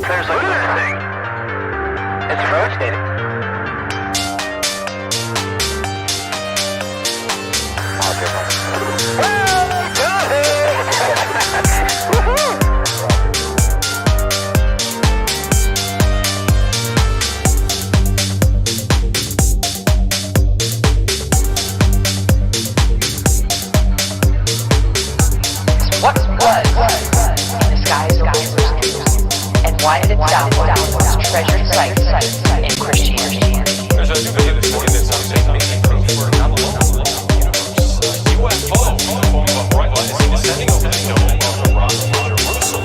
There's a thing. It's rotating. What was in the skies of Jerusalem, and why did it sound one of the most treasured sites in Christianity? There's a debate this morning that some say making proof for not alone universe. UFO in the form of a bright light is descending over the dome of the rock of Jerusalem.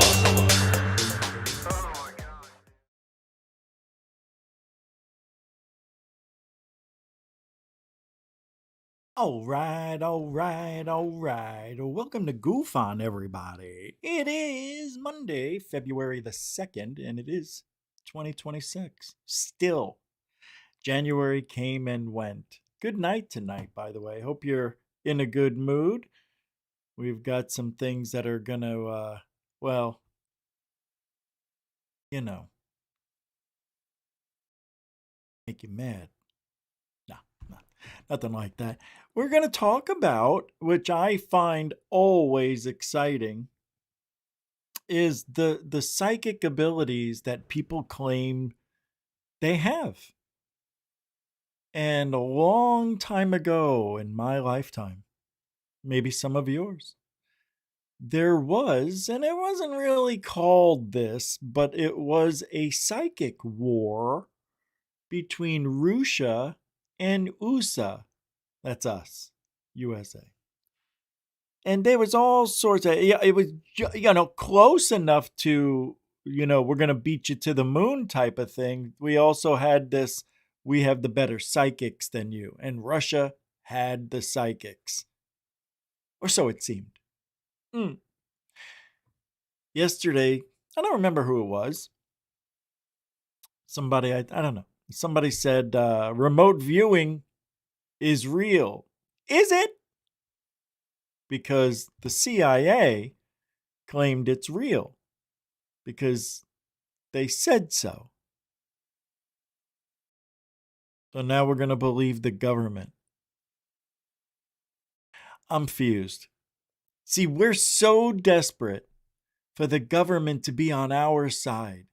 All right. Welcome to Goof On, everybody. It is Monday, February the 2nd, and it is 2026. Still, January came and went. Good night tonight, by the way. Hope you're in a good mood. We've got some things that are going to, well, you know, make you mad. No, nothing like that. We're going to talk about, which I find always exciting, is the psychic abilities that people claim they have. And a long time ago in my lifetime, maybe some of yours, there was, and it wasn't really called this, but it was a psychic war between Russia and USA. That's us, USA. And there was all sorts of, yeah, it was, close enough to, we're going to beat you to the moon type of thing. We also had this, we have the better psychics than you. And Russia had the psychics. Or so it seemed. Yesterday, I don't remember who it was. Somebody, I don't know. Somebody said, remote viewing is real. Is it? Because the CIA claimed it's real. Because they said so. So now we're going to believe the government. I'm fused. See, we're so desperate for the government to be on our side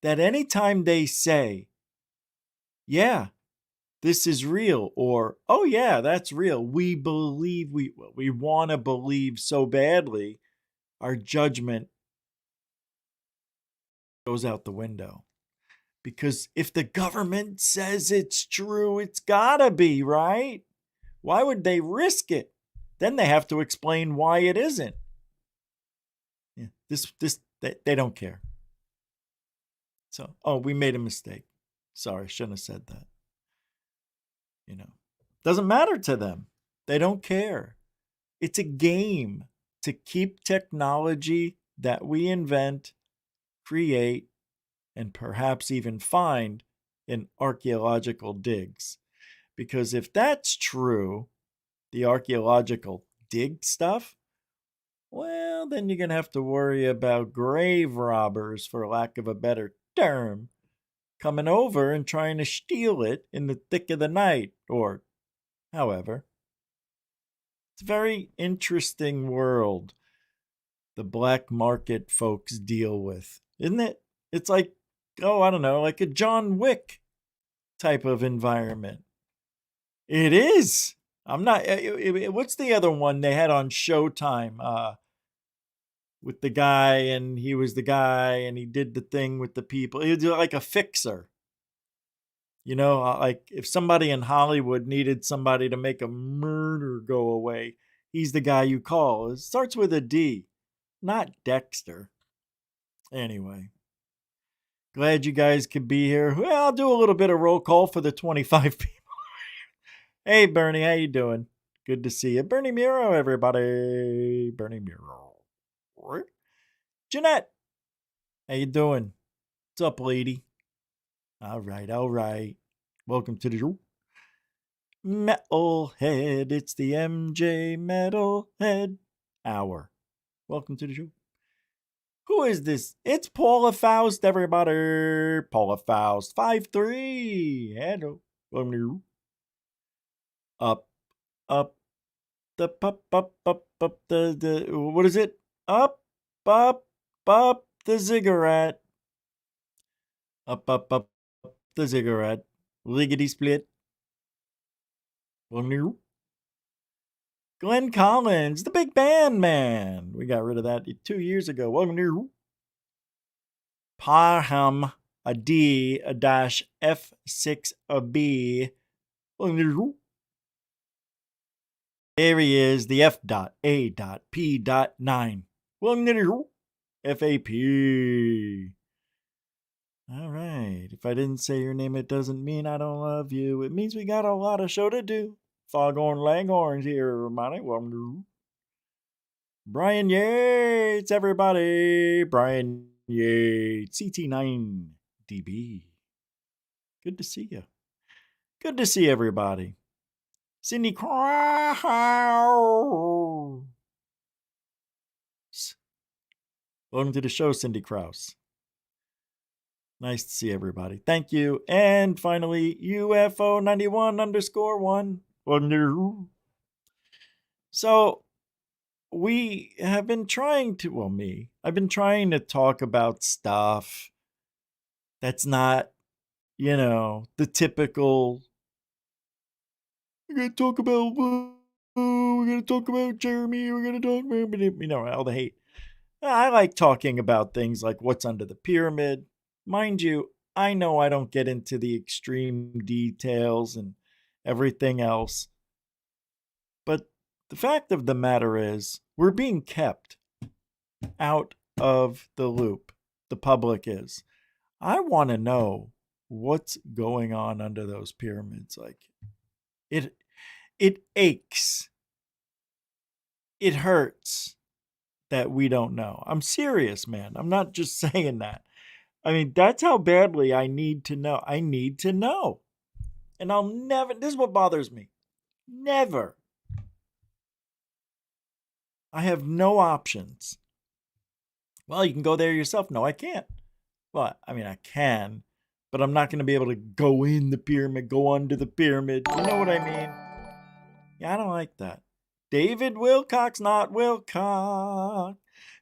that anytime they say, yeah, this is real, or, oh yeah, that's real, we believe, we want to believe so badly, our judgment goes out the window. Because if the government says it's true, it's gotta be, right? Why would they risk it? Then they have to explain why it isn't. Yeah, they don't care. So, we made a mistake. Sorry, shouldn't have said that. Doesn't matter to them. They don't care. It's a game to keep technology that we invent, create, and perhaps even find in archaeological digs. Because if that's true, the archaeological dig stuff, well, then you're going to have to worry about grave robbers, for lack of a better term, coming over and trying to steal it in the thick of the night, or however. It's a very interesting world the black market folks deal with, isn't it? It's like, I don't know, like a John Wick type of environment. It is. I'm not. What's the other one they had on Showtime? With the guy, and he was the guy, and he did the thing with the people. He was like a fixer. Like if somebody in Hollywood needed somebody to make a murder go away, he's the guy you call. It starts with a D, not Dexter. Anyway, glad you guys could be here. Well, I'll do a little bit of roll call for the 25 people. Hey, Bernie, how you doing? Good to see you. Bernie Muro, everybody. Bernie Muro. Jeanette, how you doing? What's up, lady? All right. Welcome to the show. Metalhead, it's the MJ Metalhead Hour. Welcome to the show. Who is this? It's Paula Faust, everybody. Paula Faust, 5'3". Hello. Up, up, up, the, what is it? Up, the cigarette. Up, the cigarette. Liggity split. Glenn Collins, the big band man. We got rid of that 2 years ago. Welcome to Parham, a D, a dash, F6, a B. Welcome to There he is, the F dot, A dot, P dot 9. Welcome to FAP. All right. If I didn't say your name, it doesn't mean I don't love you. It means we got a lot of show to do. Foghorn Leghorns here, everybody. Welcome to Brian Yates, everybody. Brian Yates, CT9DB. Good to see you. Good to see everybody. Cindy Krause. Welcome to the show, Cindy Krause. Nice to see everybody. Thank you. And finally, UFO 91_1. Welcome. So, we have been trying to, I've been trying to talk about stuff that's not, the typical, we're going to talk about, we're going to talk about Jeremy, we're going to talk about, all the hate. I like talking about things like what's under the pyramid. Mind you, I know I don't get into the extreme details and everything else. But the fact of the matter is, we're being kept out of the loop. The public is. I want to know what's going on under those pyramids. Like, it aches. It hurts that we don't know. I'm serious, man. I'm not just saying that. I mean, that's how badly I need to know. I need to know. And I'll never, this is what bothers me. Never. I have no options. Well, you can go there yourself. No, I can't. Well, I mean, I can, but I'm not going to be able to go in the pyramid, go under the pyramid. You know what I mean? Yeah, I don't like that. David Wilcox, not Wilcox,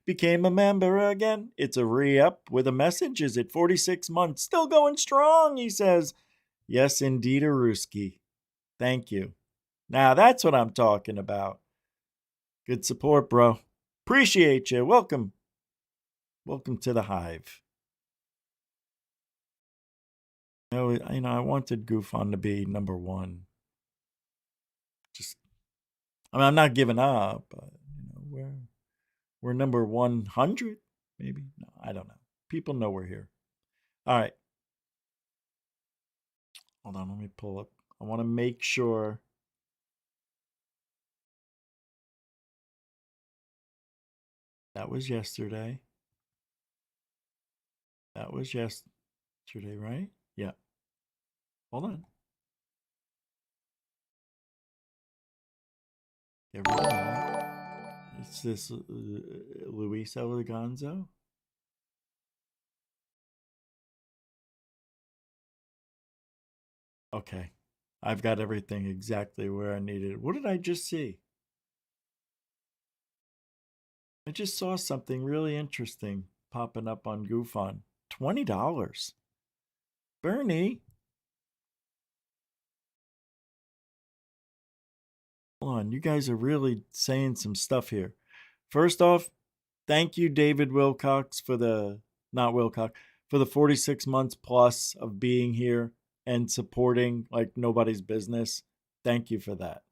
became a member again. It's a re-up with a message. Is it 46 months? Still going strong, he says. Yes, indeed, Aruski. Thank you. Now, that's what I'm talking about. Good support, bro. Appreciate you. Welcome. Welcome to the hive. I wanted GoofOn to be number one. I'm not giving up. But, we're number 100, maybe. No, I don't know. People know we're here. All right. Hold on, let me pull up. I want to make sure. That was yesterday. That was yesterday, right? Yeah. Hold on. Get rid of that. It's this Luis Eliganzo. Okay. I've got everything exactly where I needed it. What did I just see? I just saw something really interesting popping up on GoofOn. $20. Bernie. Hold on. You guys are really saying some stuff here. First off, thank you, David Wilcox, for the 46 months plus of being here and supporting like nobody's business. Thank you for that.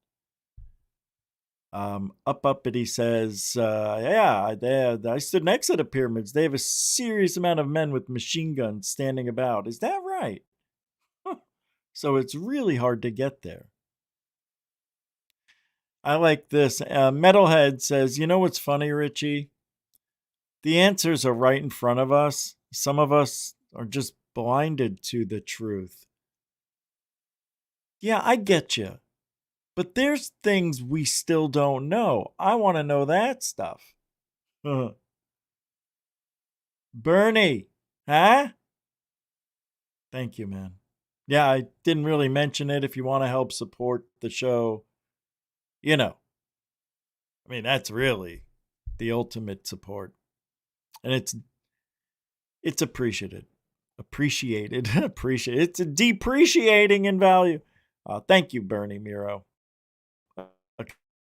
Uppity says, yeah, I stood next to the pyramids. They have a serious amount of men with machine guns standing about. Is that right? So it's really hard to get there. I like this. Metalhead says, you know what's funny, Richie? The answers are right in front of us. Some of us are just blinded to the truth. Yeah, I get you. But there's things we still don't know. I want to know that stuff. Bernie, huh? Thank you, man. Yeah, I didn't really mention it. If you want to help support the show, you know, I mean, that's really the ultimate support. And it's appreciated. Appreciated. Appreciate. It's a depreciating in value. Thank you, Bernie Miro. A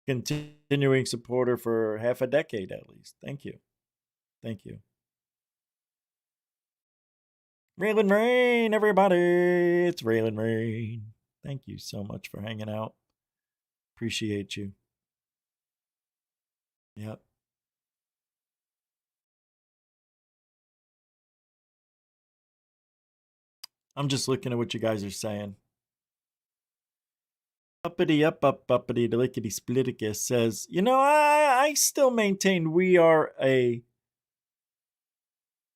continuing supporter for half a decade at least. Thank you. Thank you. Raylan Rain, everybody. It's Raylan Rain. Thank you so much for hanging out. Appreciate you. Yep. I'm just looking at what you guys are saying. Uppity uppity lickety spliticus says, I still maintain we are a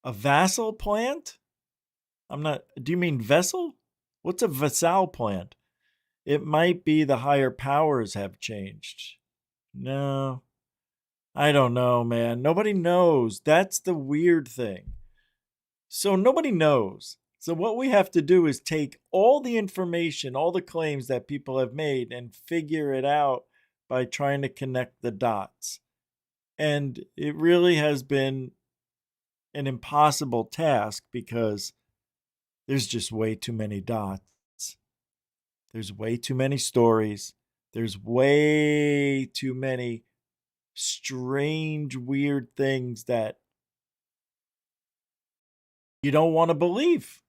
vassal plant? I'm not, do you mean vessel? What's a vassal plant? It might be the higher powers have changed. No, I don't know, man. Nobody knows. That's the weird thing. So nobody knows. So what we have to do is take all the information, all the claims that people have made and figure it out by trying to connect the dots. And it really has been an impossible task because there's just way too many dots. There's way too many stories. There's way too many strange, weird things that you don't want to believe,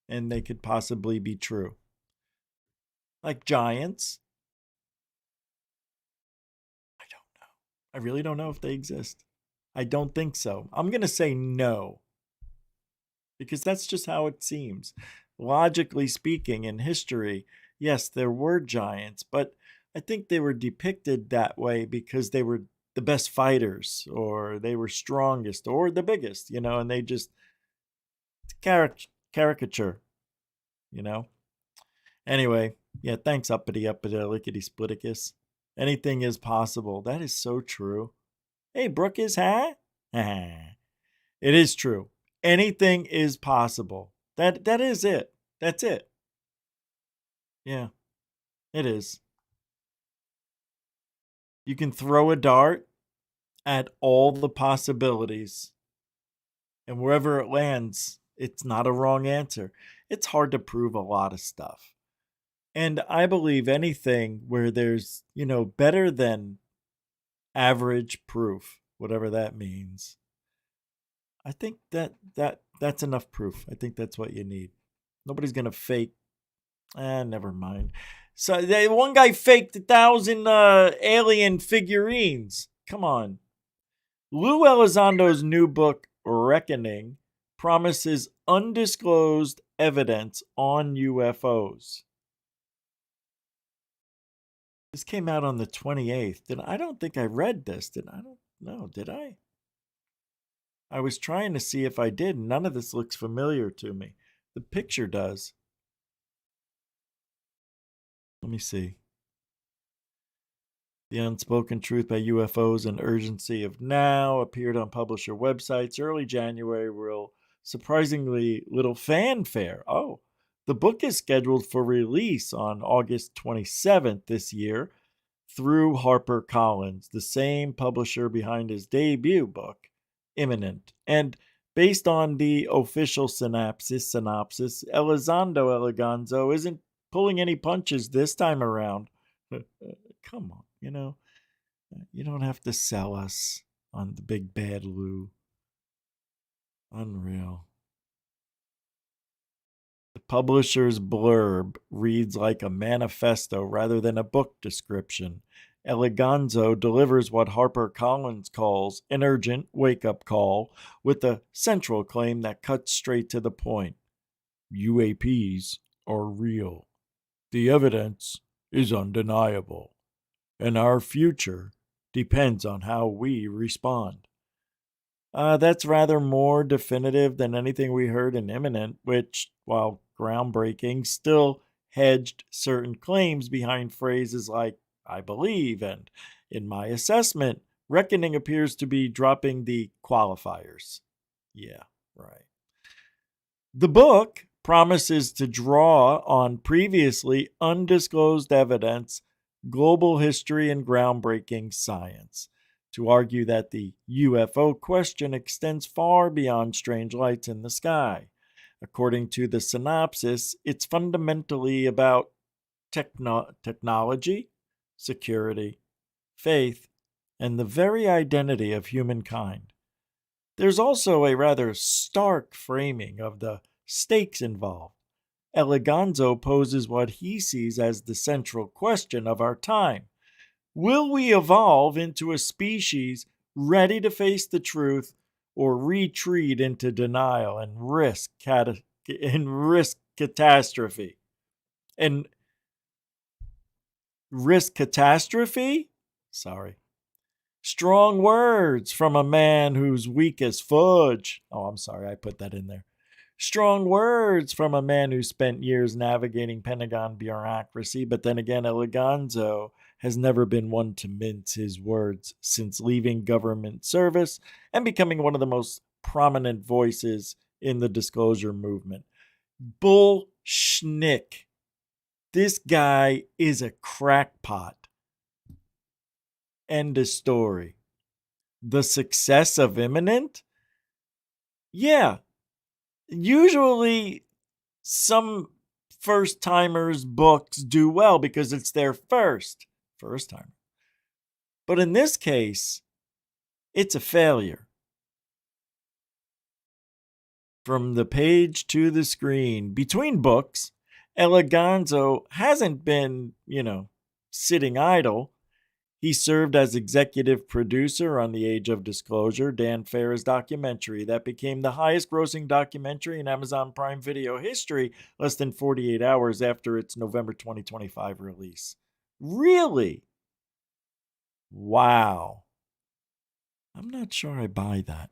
and they could possibly be true. Like giants. I don't know. I really don't know if they exist. I don't think so. I'm going to say no. Because that's just how it seems. Logically speaking, in history, yes, there were giants, but I think they were depicted that way because they were the best fighters, or they were strongest, or the biggest, and they just caricature, you know. Anyway, yeah, thanks, uppity lickety spliticus. Anything is possible. That is so true. Hey, Brooke is, huh? It is true. Anything is possible. That is it. That's it. Yeah, it is. You can throw a dart at all the possibilities, and wherever it lands, it's not a wrong answer. It's hard to prove a lot of stuff. And I believe anything where there's, better than average proof, whatever that means. I think that's enough proof. I think that's what you need. Nobody's going to fake. Never mind. So one guy faked 1,000 alien figurines. Come on. Lou Elizondo's new book, Reckoning, promises undisclosed evidence on UFOs. This came out on the 28th. I don't think I read this. I don't know. Did I? I was trying to see if I did. None of this looks familiar to me. The picture does. Let me see. The Unspoken Truth by UFOs and Urgency of Now appeared on publisher websites early January. Will surprisingly little fanfare. Oh, the book is scheduled for release on August 27th this year through HarperCollins, the same publisher behind his debut book, Imminent. And based on the official synopsis, Elizondo Eleganzo isn't pulling any punches this time around. Come on, you don't have to sell us on the big bad Lou. Unreal. The publisher's blurb reads like a manifesto rather than a book description. Eleganzo delivers what HarperCollins calls an urgent wake-up call with a central claim that cuts straight to the point. UAPs are real. The evidence is undeniable. And our future depends on how we respond. That's rather more definitive than anything we heard in Imminent, which, while groundbreaking, still hedged certain claims behind phrases like, I believe, and in my assessment, Reckoning appears to be dropping the qualifiers. Yeah, Right. The book promises to draw on previously undisclosed evidence, global history, and groundbreaking science to argue that the UFO question extends far beyond strange lights in the sky. According to the synopsis, it's fundamentally about technology, security, faith, and the very identity of humankind. There's also a rather stark framing of the stakes involved. Eleganzo poses what he sees as the central question of our time. Will we evolve into a species ready to face the truth or retreat into denial and risk catastrophe? And risk catastrophe? Sorry. Strong words from a man who's weak as fudge. Oh, I'm sorry, I put that in there. Strong words from a man who spent years navigating Pentagon bureaucracy, but then again, Eleganzo has never been one to mince his words since leaving government service and becoming one of the most prominent voices in the disclosure movement. Bull schnick. This guy is a crackpot. End of story. The success of imminent? Yeah. Usually some first timers books do well because it's their first time. But in this case, it's a failure. From the page to the screen, between books, Eleganzo hasn't been, sitting idle. He served as executive producer on The Age of Disclosure, Dan Farah's documentary that became the highest grossing documentary in Amazon Prime Video history less than 48 hours after its November 2025 release. Really? Wow. I'm not sure I buy that.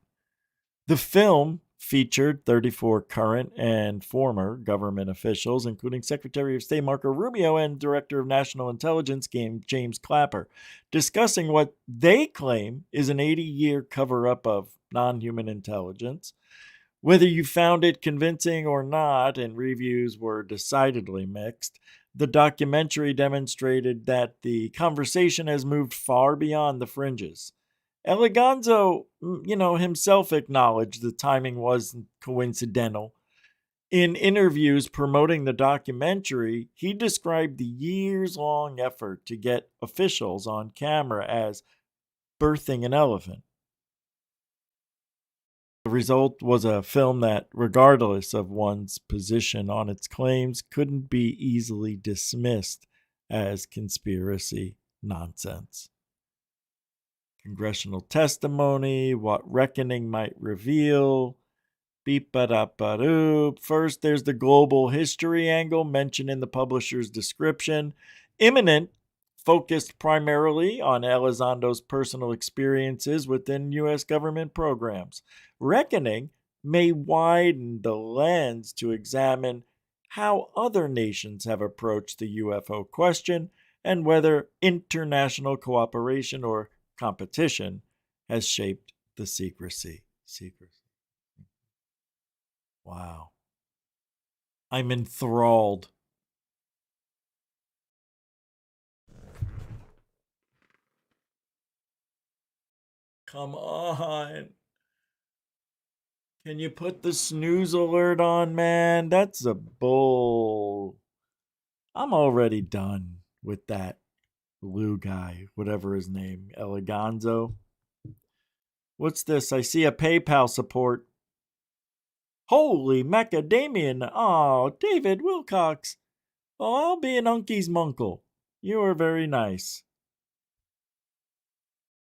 The film featured 34 current and former government officials, including Secretary of State Marco Rubio and Director of National Intelligence James Clapper, discussing what they claim is an 80-year cover-up of non-human intelligence. Whether you found it convincing or not, and reviews were decidedly mixed, the documentary demonstrated that the conversation has moved far beyond the fringes. Eleganzo, himself acknowledged the timing wasn't coincidental. In interviews promoting the documentary, he described the years-long effort to get officials on camera as birthing an elephant. The result was a film that, regardless of one's position on its claims, couldn't be easily dismissed as conspiracy nonsense. Congressional testimony, what reckoning might reveal. Beep-ba-da-ba-doop. First, there's the global history angle mentioned in the publisher's description. Imminent focused primarily on Elizondo's personal experiences within U.S. government programs. Reckoning may widen the lens to examine how other nations have approached the UFO question and whether international cooperation or competition has shaped the secrecy. Wow. I'm enthralled. Come on. Can you put the snooze alert on, man? That's a bull. I'm already done with that blue guy, whatever his name, Eleganzo. What's this? I see a PayPal support. Holy macadamian. Oh, David Wilcox. Oh, I'll be an uncle's munkle. You are very nice.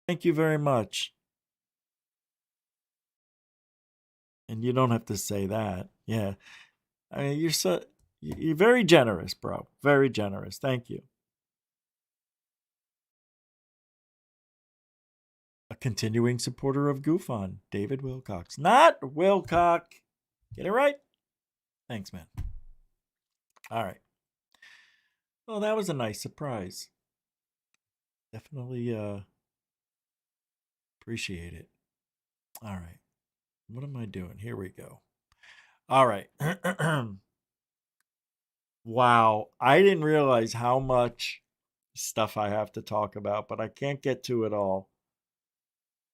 Thank you very much. And you don't have to say that. Yeah. I mean, you're very generous, bro. Very generous. Thank you. A continuing supporter of GoofOn, David Wilcox. Not Wilcock. Get it right? Thanks, man. All right. Well, that was a nice surprise. Definitely appreciate it. All right. What am I doing? Here we go. All right. Wow. I didn't realize how much stuff I have to talk about, but I can't get to it all.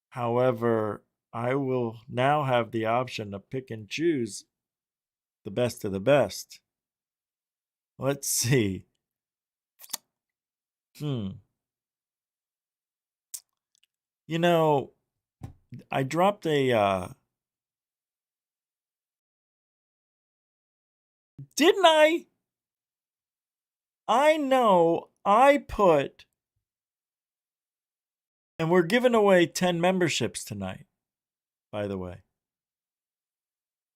However, I will now have the option to pick and choose the best of the best. Let's see. Hmm. You know, I dropped a didn't I? I know I put, and we're giving away 10 memberships tonight, by the way.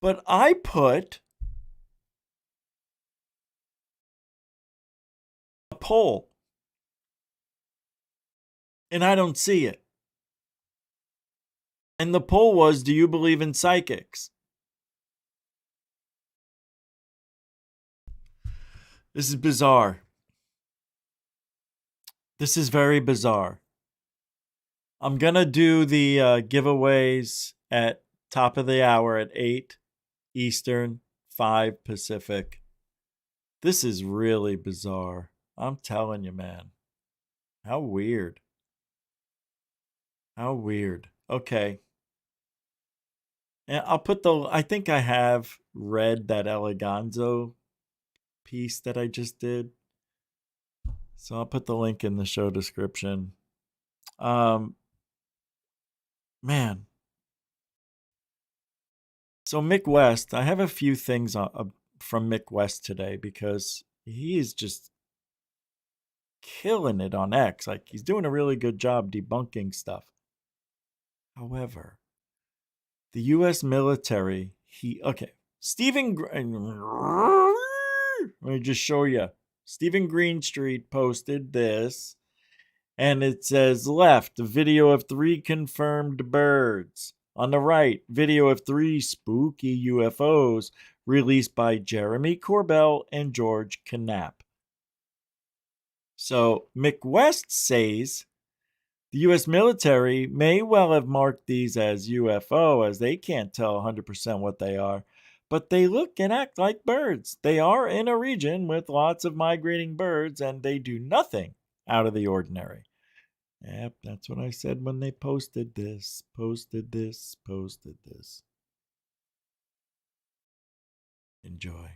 But I put a poll and I don't see it. And the poll was, do you believe in psychics? This is bizarre. This is very bizarre. I'm going to do the giveaways at top of the hour at 8 Eastern, 5 Pacific. This is really bizarre. I'm telling you, man. How weird. How weird. Okay. And I'll put I think I have read that Eleganzo piece that I just did. So I'll put the link in the show description. Man. So Mick West, I have a few things from Mick West today because he is just killing it on X. Like he's doing a really good job debunking stuff. However, the U.S. military, Stephen, let me just show you. Stephen Greenstreet posted this, and it says left, video of 3 confirmed birds. On the right, video of 3 spooky UFOs released by Jeremy Corbell and George Knapp. So Mick West says the U.S. military may well have marked these as UFO, as they can't tell 100% what they are, but they look and act like birds. They are in a region with lots of migrating birds, and they do nothing out of the ordinary. Yep, that's what I said when they posted this. Enjoy.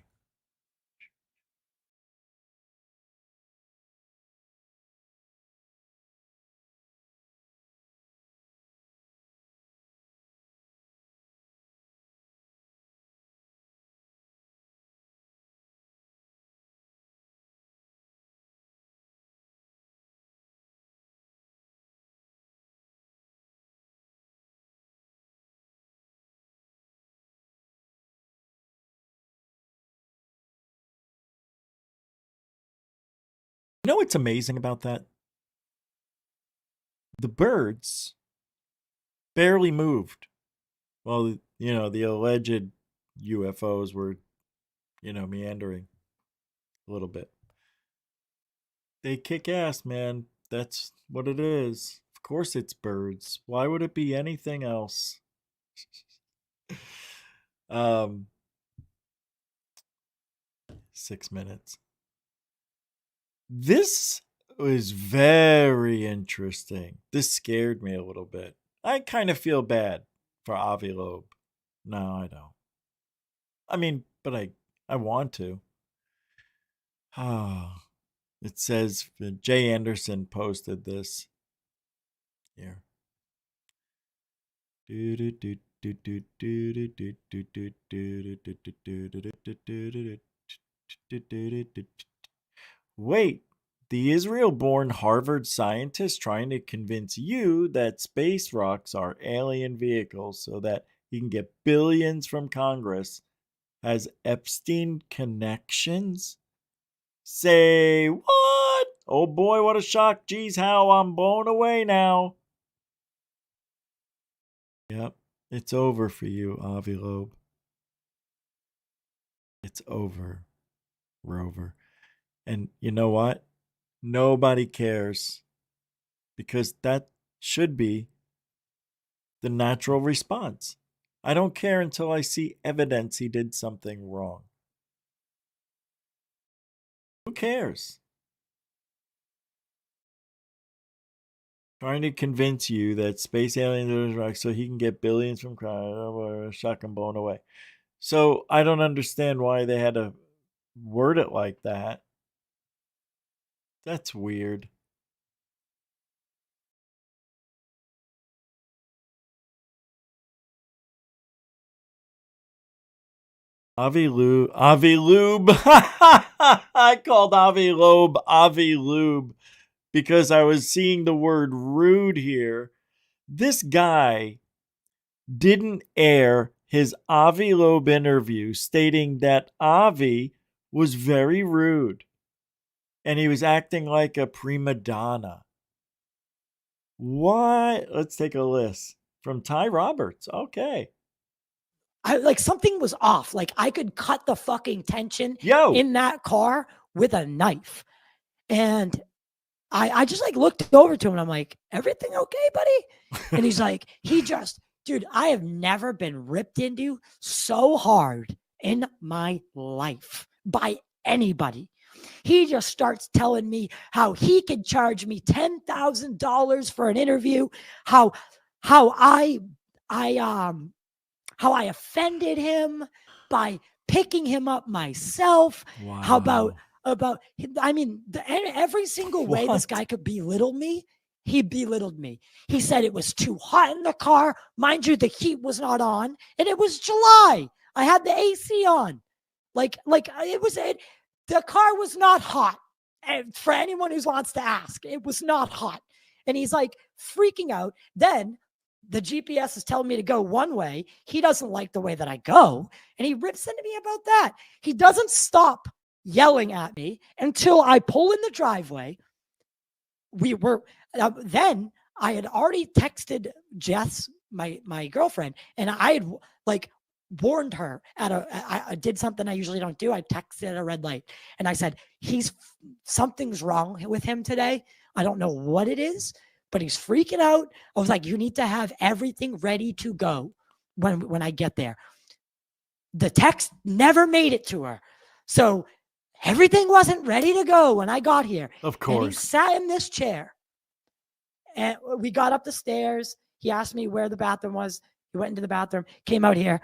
You know what's amazing about that? The birds barely moved. Well, the alleged UFOs were, meandering a little bit. They kick ass, man. That's what it is. Of course it's birds. Why would it be anything else? um 6 minutes. This was very interesting. This scared me a little bit. I kind of feel bad for Avi Loeb. No, I don't. I mean, but I want to. Ah, it says Jay Anderson posted this here. Wait, the Israel born Harvard scientist trying to convince you that space rocks are alien vehicles so that he can get billions from Congress has Epstein connections? Say what? Oh boy, what a shock. Geez, how I'm blown away now. Yep, it's over for you, Avi Loeb. It's over, Rover. And you know what? Nobody cares because that should be the natural response. I don't care until I see evidence he did something wrong. Who cares? Trying to convince you that space aliens are so he can get billions from crime, shotgun blown away. So I don't understand why they had to word it like that. That's weird. Avi Lube. Avi Lube. I called Avi Loeb Avi Lube because I was seeing the word rude here. This guy didn't air his Avi Loeb interview stating that Avi was very rude and he was acting like a prima donna. Why? Let's take a list from Ty Roberts. Okay. Like something was off. Like I could cut the fucking tension Yo. in that car with a knife. And I just like looked over to him and I'm like, everything okay, buddy? And he's like, dude, I have never been ripped into so hard in my life by anybody. He just starts telling me how he could charge me $10,000 for an interview, how I offended him by picking him up myself. Wow. How about I mean, every single way this guy could belittle me, he belittled me. He said it was too hot in the car. Mind you, the heat was not on, and it was July. I had the AC on. The car was not hot. And for anyone who wants to ask, it was not hot. And he's like freaking out. Then the GPS is telling me to go one way. He doesn't like the way that I go. And he rips into me about that. He doesn't stop yelling at me until I pull in the driveway. Then I had already texted Jess, my girlfriend, and I had like warned her I did something I usually don't do. I texted at a red light and I said, something's wrong with him today. I don't know what it is, but he's freaking out. I was like, you need to have everything ready to go when I get there. The text never made it to her. So everything wasn't ready to go when I got here. Of course. And he sat in this chair. And we got up the stairs. He asked me where the bathroom was. He went into the bathroom, came out here,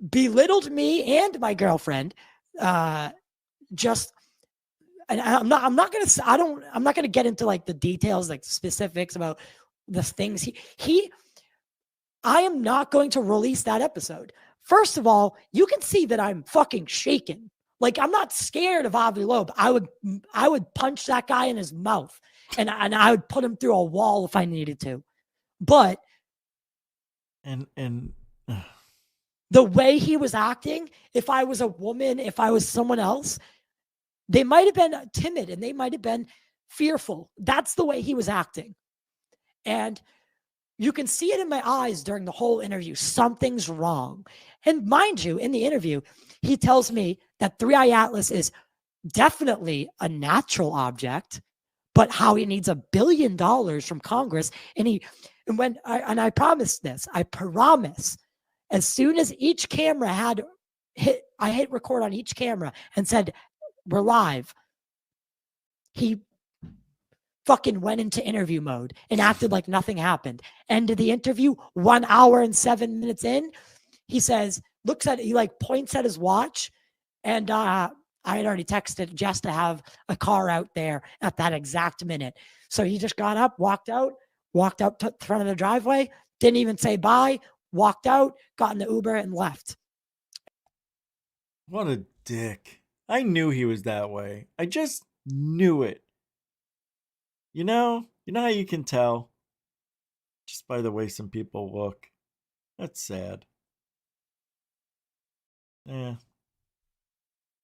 belittled me and my girlfriend. I'm not gonna get into like the details, like specifics about the things I am not going to release that episode. First of all, you can see that I'm fucking shaken. Like I'm not scared of Avi Loeb. I would punch that guy in his mouth and I would put him through a wall if I needed to. But and the way he was acting, if I was a woman, if I was someone else, they might have been timid and they might have been fearful. That's the way he was acting. And you can see it in my eyes during the whole interview. Something's wrong. And mind you, in the interview, he tells me that 3i Atlas is definitely a natural object, but how he needs $1 billion from Congress. And I promised this, I promise, as soon as each camera I hit record on each camera and said, we're live. He fucking went into interview mode and acted like nothing happened. Ended the interview 1 hour and 7 minutes in. He says, he like points at his watch. And I had already texted Jess to have a car out there at that exact minute. So he just got up, walked out to the front of the driveway, didn't even say bye, walked out, got in the Uber and left. What a dick. I knew he was that way. I just knew it. You know how you can tell? Just by the way some people look. That's sad. Yeah.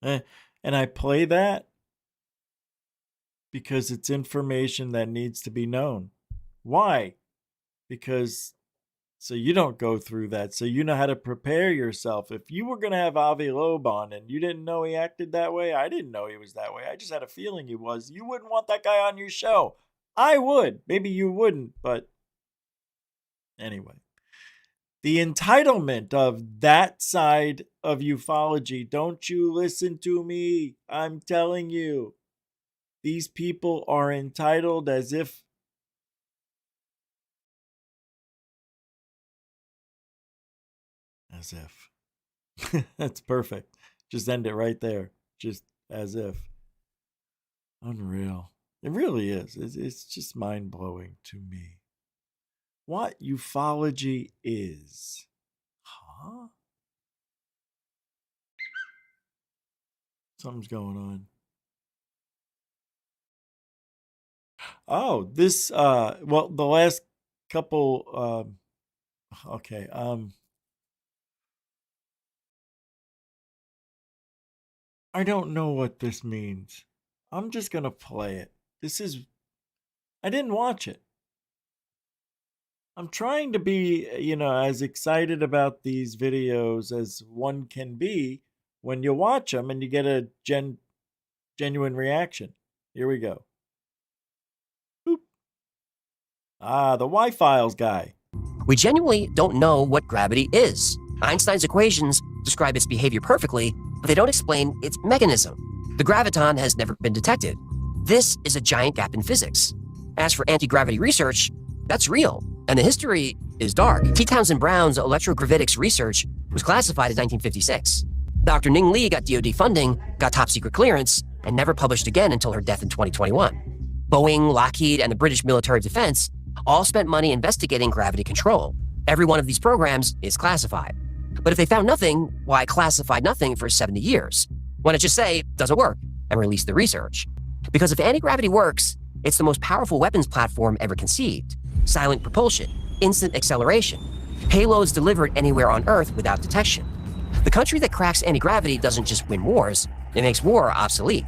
And I play that because it's information that needs to be known. Why? Because so you don't go through that. So you know how to prepare yourself. If you were going to have Avi Loeb on and you didn't know he acted that way, I didn't know he was that way. I just had a feeling he was. You wouldn't want that guy on your show. I would. Maybe you wouldn't, but anyway. The entitlement of that side of ufology. Don't you listen to me. I'm telling you. These people are entitled as if That's perfect. Just end it right there. Just as if. Unreal. It really is. It's just mind blowing to me. What ufology is. Huh? Something's going on. Oh, this well, the last couple okay. I don't know what this means. I'm just going to play it. I didn't watch it. I'm trying to be, as excited about these videos as one can be when you watch them and you get a genuine reaction. Here we go. Boop. The Y-Files guy. We genuinely don't know what gravity is. Einstein's equations describe its behavior perfectly, but they don't explain its mechanism. The graviton has never been detected. This is a giant gap in physics. As for anti-gravity research, that's real, and the history is dark. T. Townsend Brown's electrogravitics research was classified in 1956. Dr. Ning Li got DoD funding, got top-secret clearance, and never published again until her death in 2021. Boeing, Lockheed, and the British military defense all spent money investigating gravity control. Every one of these programs is classified. But if they found nothing, why classify nothing for 70 years? Why not just say, doesn't work, and release the research? Because if anti-gravity works, it's the most powerful weapons platform ever conceived. Silent propulsion, instant acceleration, payloads delivered anywhere on Earth without detection. The country that cracks anti-gravity doesn't just win wars, it makes war obsolete.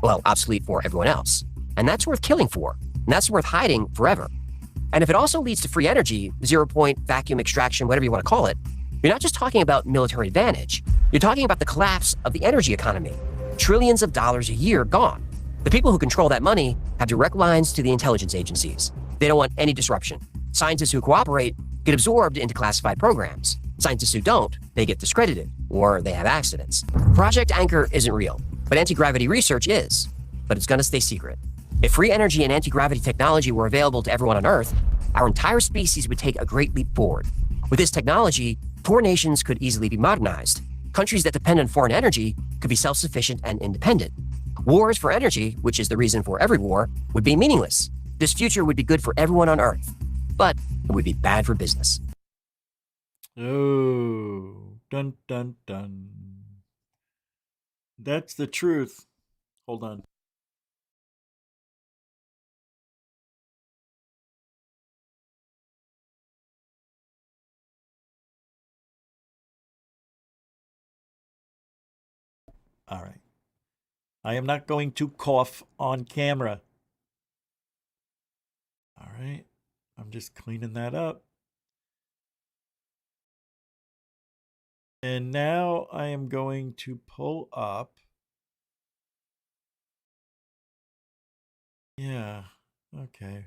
Well, obsolete for everyone else. And that's worth killing for, and that's worth hiding forever. And if it also leads to free energy, zero-point vacuum extraction, whatever you want to call it, you're not just talking about military advantage. You're talking about the collapse of the energy economy. Trillions of dollars a year gone. The people who control that money have direct lines to the intelligence agencies. They don't want any disruption. Scientists who cooperate get absorbed into classified programs. Scientists who don't, they get discredited, or they have accidents. Project Anchor isn't real, but anti-gravity research is. But it's gonna stay secret. If free energy and anti-gravity technology were available to everyone on Earth, our entire species would take a great leap forward. With this technology, poor nations could easily be modernized. Countries that depend on foreign energy could be self-sufficient and independent. Wars for energy, which is the reason for every war, would be meaningless. This future would be good for everyone on Earth, but it would be bad for business. Oh, dun dun dun. That's the truth. Hold on. All right. I am not going to cough on camera. All right. I'm just cleaning that up. And now I am going to pull up. Yeah. Okay.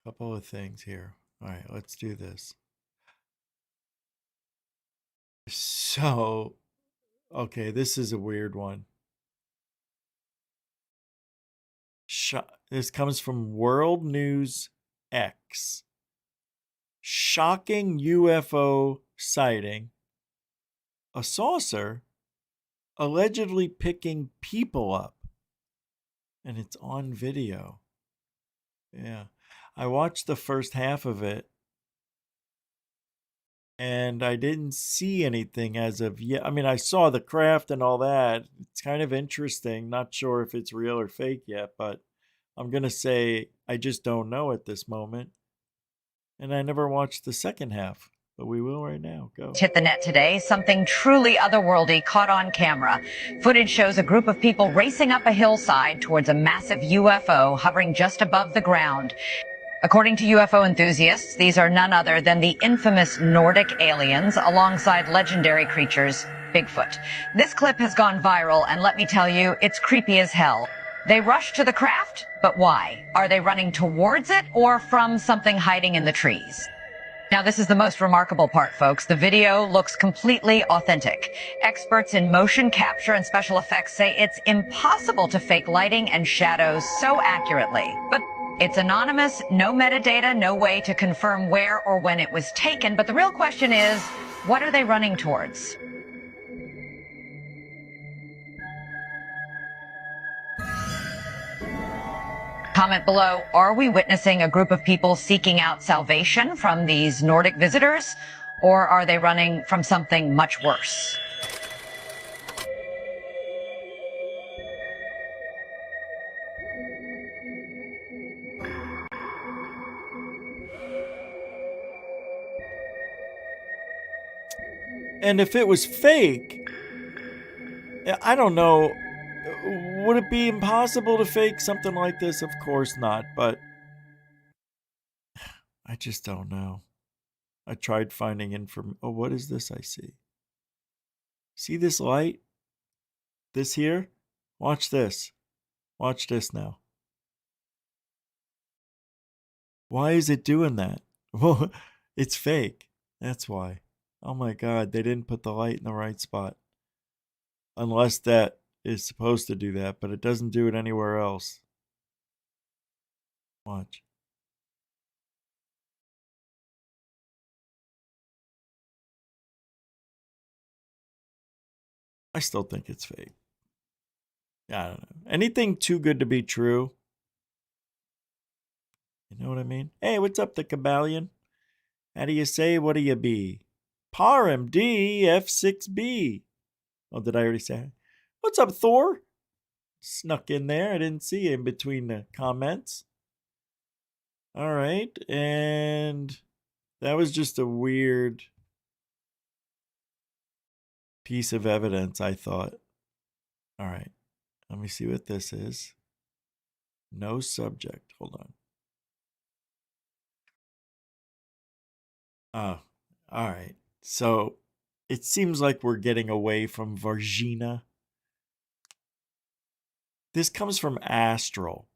Couple of things here. All right, let's do this. So, okay, this is a weird one. This comes from World News X. Shocking UFO sighting. A saucer allegedly picking people up. And it's on video. Yeah. I watched the first half of it. And I didn't see anything as of yet. I mean, I saw the craft and all that. It's kind of interesting. Not sure if it's real or fake yet, but I'm going to say I just don't know at this moment. And I never watched the second half, but we will right now. Go. Hit the net today. Something truly otherworldly caught on camera. Footage shows a group of people racing up a hillside towards a massive UFO hovering just above the ground. According to UFO enthusiasts, these are none other than the infamous Nordic aliens alongside legendary creatures, Bigfoot. This clip has gone viral, and let me tell you, it's creepy as hell. They rush to the craft, but why? Are they running towards it or from something hiding in the trees? Now, this is the most remarkable part, folks. The video looks completely authentic. Experts in motion capture and special effects say it's impossible to fake lighting and shadows so accurately. But it's anonymous, no metadata, no way to confirm where or when it was taken. But the real question is, what are they running towards? Comment below, are we witnessing a group of people seeking out salvation from these Nordic visitors, or are they running from something much worse? And if it was fake, I don't know. Would it be impossible to fake something like this? Of course not, but I just don't know. I tried finding information. Oh, what is this I see? See this light? This here? Watch this. Watch this now. Why is it doing that? Well, it's fake. That's why. Oh my God, they didn't put the light in the right spot. Unless that is supposed to do that, but it doesn't do it anywhere else. Watch. I still think it's fake. I don't know. Anything too good to be true. You know what I mean? Hey, what's up, the Cabalion? How do you say, what do you be? PARMD F6B. Oh, did I already say? What's up, Thor? Snuck in there. I didn't see you in between the comments. All right. And that was just a weird piece of evidence, I thought. All right. Let me see what this is. No subject. Hold on. Oh, all right. So it seems like we're getting away from Vargina. This comes from Astral.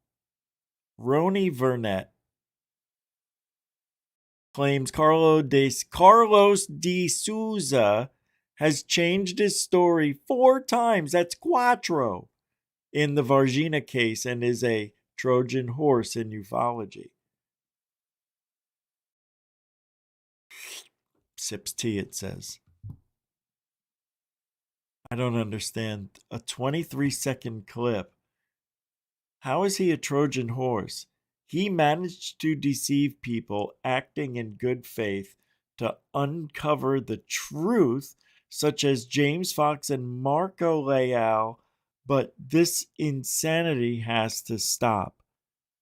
Roni Vernet claims Carlos de Souza has changed his story 4 times. That's quattro in the Vargina case and is a Trojan horse in ufology. Sips tea, it says. I don't understand. A 23-second clip. How is he a Trojan horse? He managed to deceive people acting in good faith to uncover the truth, such as James Fox and Marco Leal, but this insanity has to stop.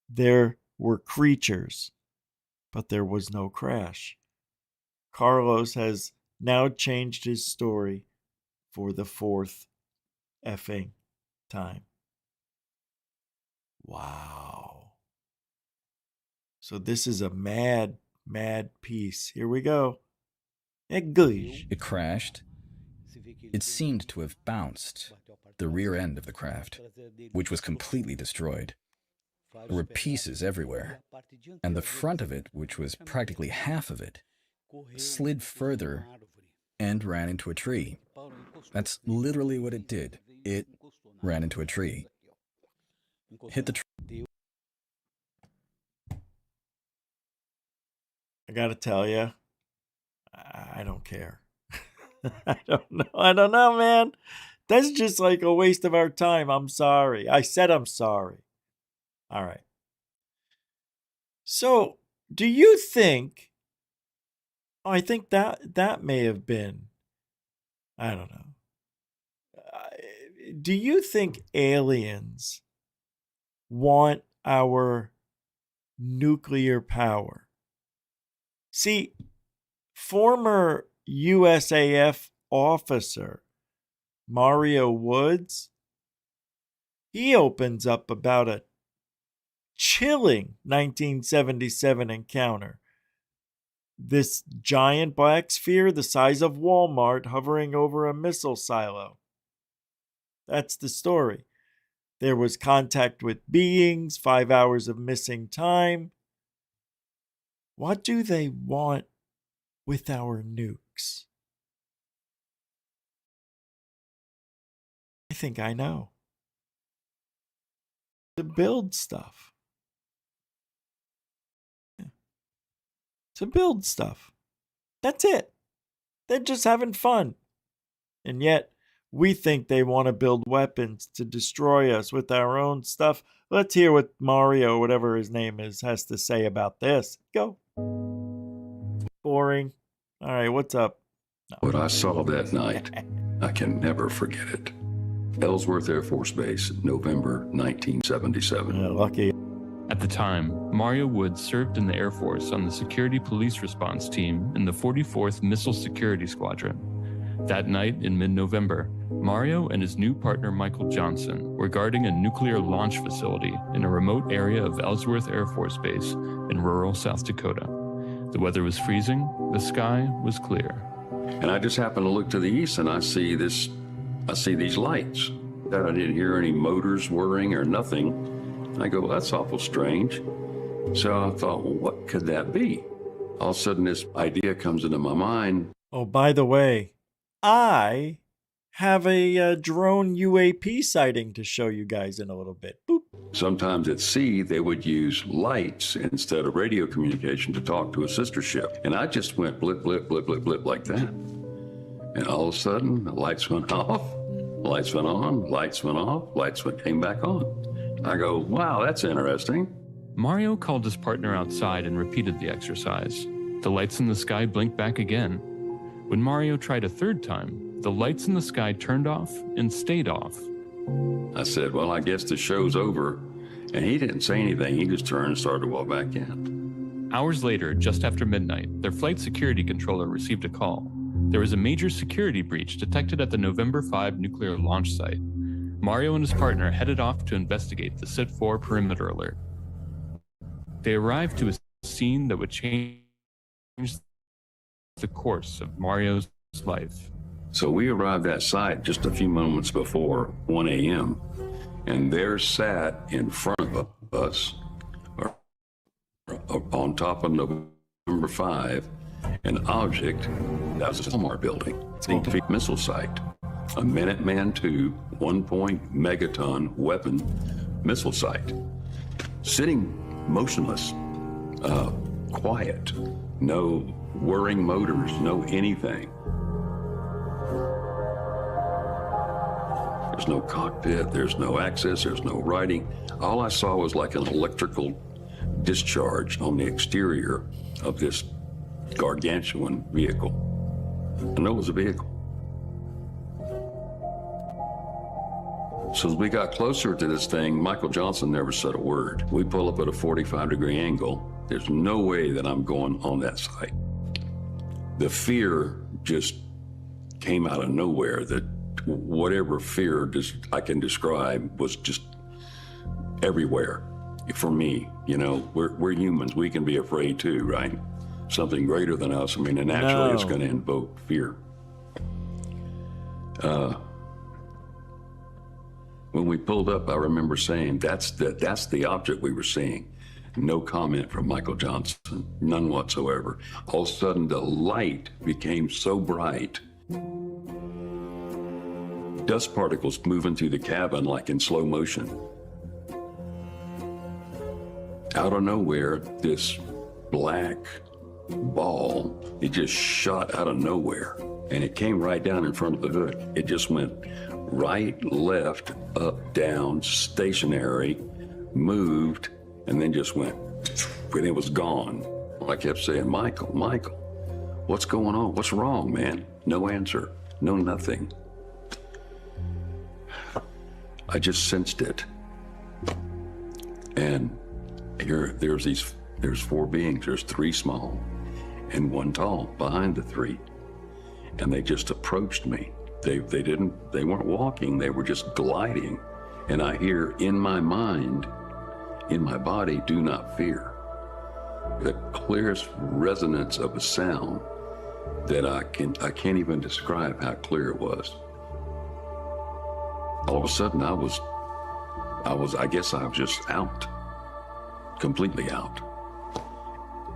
There were creatures, but there was no crash. Carlos has now changed his story for the 4th effing time. Wow. So this is a mad, mad piece. Here we go. It crashed. It seemed to have bounced the rear end of the craft, which was completely destroyed. There were pieces everywhere, and the front of it, which was practically half of it, slid further and ran into a tree. That's literally what it did. It ran into a tree. Hit the tree. I gotta tell you, I don't care. I don't know. I don't know, man. That's just like a waste of our time. I'm sorry. I said I'm sorry. All right. So, do you think... Oh, I think that may have been... I don't know. Do you think aliens want our nuclear power? See, former USAF officer Mario Woods, he opens up about a chilling 1977 encounter. This giant black sphere the size of Walmart hovering over a missile silo. That's the story. There was contact with beings, 5 hours of missing time. What do they want with our nukes? I think I know. To build stuff. Yeah. To build stuff. That's it. They're just having fun. And yet, we think they want to build weapons to destroy us with our own stuff. Let's hear what Mario, whatever his name is, has to say about this. Go. Boring. All right, what's up? No. What I saw that night, I can never forget it. Ellsworth Air Force Base, November 1977. Yeah, lucky. At the time, Mario Woods served in the Air Force on the Security Police Response Team in the 44th Missile Security Squadron. That night in mid-November, Mario and his new partner Michael Johnson were guarding a nuclear launch facility in a remote area of Ellsworth Air Force Base in rural South Dakota. The weather was freezing, the sky was clear. And I just happened to look to the east and I see these lights. I didn't hear any motors whirring or nothing. I go, well, that's awful strange. So I thought, well, what could that be? All of a sudden, this idea comes into my mind. Oh, by the way, I have a drone UAP sighting to show you guys in a little bit. Boop. Sometimes at sea, they would use lights instead of radio communication to talk to a sister ship. And I just went blip, blip, blip, blip, blip like that. And all of a sudden, the lights went off, lights went on, lights went off, came back on. I go, wow, that's interesting. Mario called his partner outside and repeated the exercise. The lights in the sky blinked back again. When Mario tried a third time, the lights in the sky turned off and stayed off. I said, well, I guess the show's over. And he didn't say anything. He just turned and started to walk back in. Hours later, just after midnight, their flight security controller received a call. There was a major security breach detected at the November 5 nuclear launch site. Mario and his partner headed off to investigate the SIT-4 perimeter alert. They arrived to a scene that would change the course of Mario's life. So we arrived at site just a few moments before 1 a.m. and there sat in front of us, on top of November 5, an object that was a Walmart building, a missile site, a Minuteman II 1-megaton weapon missile site, sitting motionless, quiet, no whirring motors, no anything. There's no cockpit, there's no access, there's no writing. All I saw was like an electrical discharge on the exterior of this gargantuan vehicle. I know it was a vehicle. So as we got closer to this thing, Michael Johnson never said a word. We pull up at a 45-degree angle. There's no way that I'm going on that site. The fear just came out of nowhere. That whatever fear I can describe was just everywhere for me. You know, we're humans. We can be afraid too, right? Something greater than us. I mean, and naturally it's going to invoke fear. When we pulled up, I remember saying, that's the object we were seeing. No comment from Michael Johnson, none whatsoever. All of a sudden, the light became so bright. Dust particles moving through the cabin like in slow motion. Out of nowhere, this black ball, it just shot out of nowhere. And it came right down in front of the hood. It just went right, left, up, down, stationary, moved, and then just went, and it was gone. I kept saying, Michael, what's going on? What's wrong, man? No answer, no nothing. I just sensed it. And there's four beings. There's three small and one tall behind the three. And they just approached me. They weren't walking, they were just gliding. And I hear in my mind, in my body, do not fear. The clearest resonance of a sound that I can't even describe how clear it was. All of a sudden I was I guess I was just out, completely out.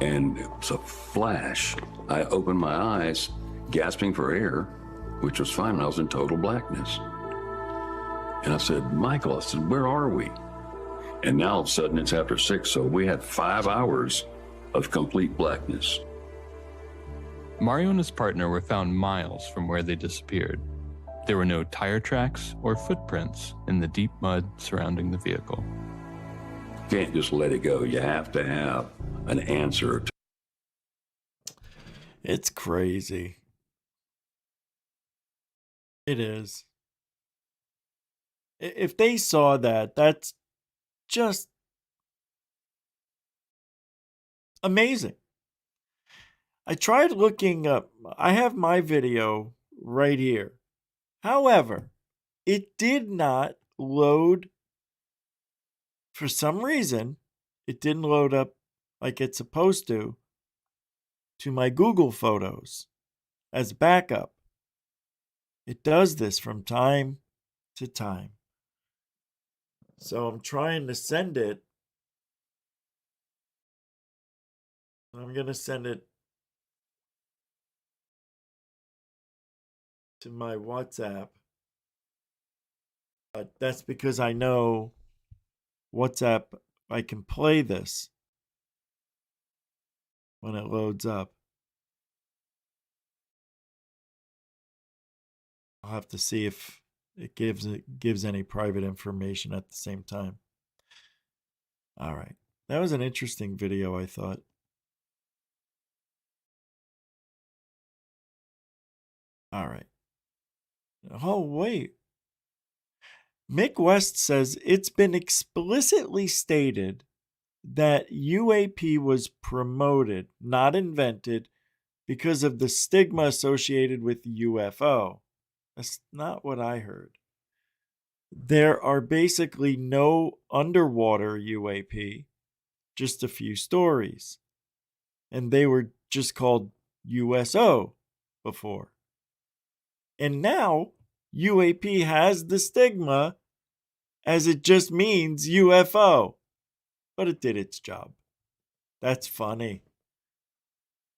And it was a flash. I opened my eyes, gasping for air, which was fine. I was in total blackness. And I said, Michael, I said, where are we? And now all of a sudden it's after 6, so we had 5 hours of complete blackness. Mario and his partner were found miles from where they disappeared. There were no tire tracks or footprints in the deep mud surrounding the vehicle. You can't just let it go. You have to have an answer. It's crazy. It is. If they saw that, that's just amazing. I tried looking up, I have my video right here. However, it did not load. For some reason, it didn't load up like it's supposed to my Google Photos as backup. It does this from time to time. So I'm trying to send it. I'm going to send it to my WhatsApp. But that's because I know WhatsApp, I can play this when it loads up. I'll have to see if it gives any private information at the same time. All right. That was an interesting video, I thought. All right. Oh, wait. Mick West says it's been explicitly stated that UAP was promoted, not invented, because of the stigma associated with UFO. That's not what I heard. There are basically no underwater UAP, just a few stories. And they were just called USO before. And now UAP has the stigma as it just means UFO. But it did its job. That's funny.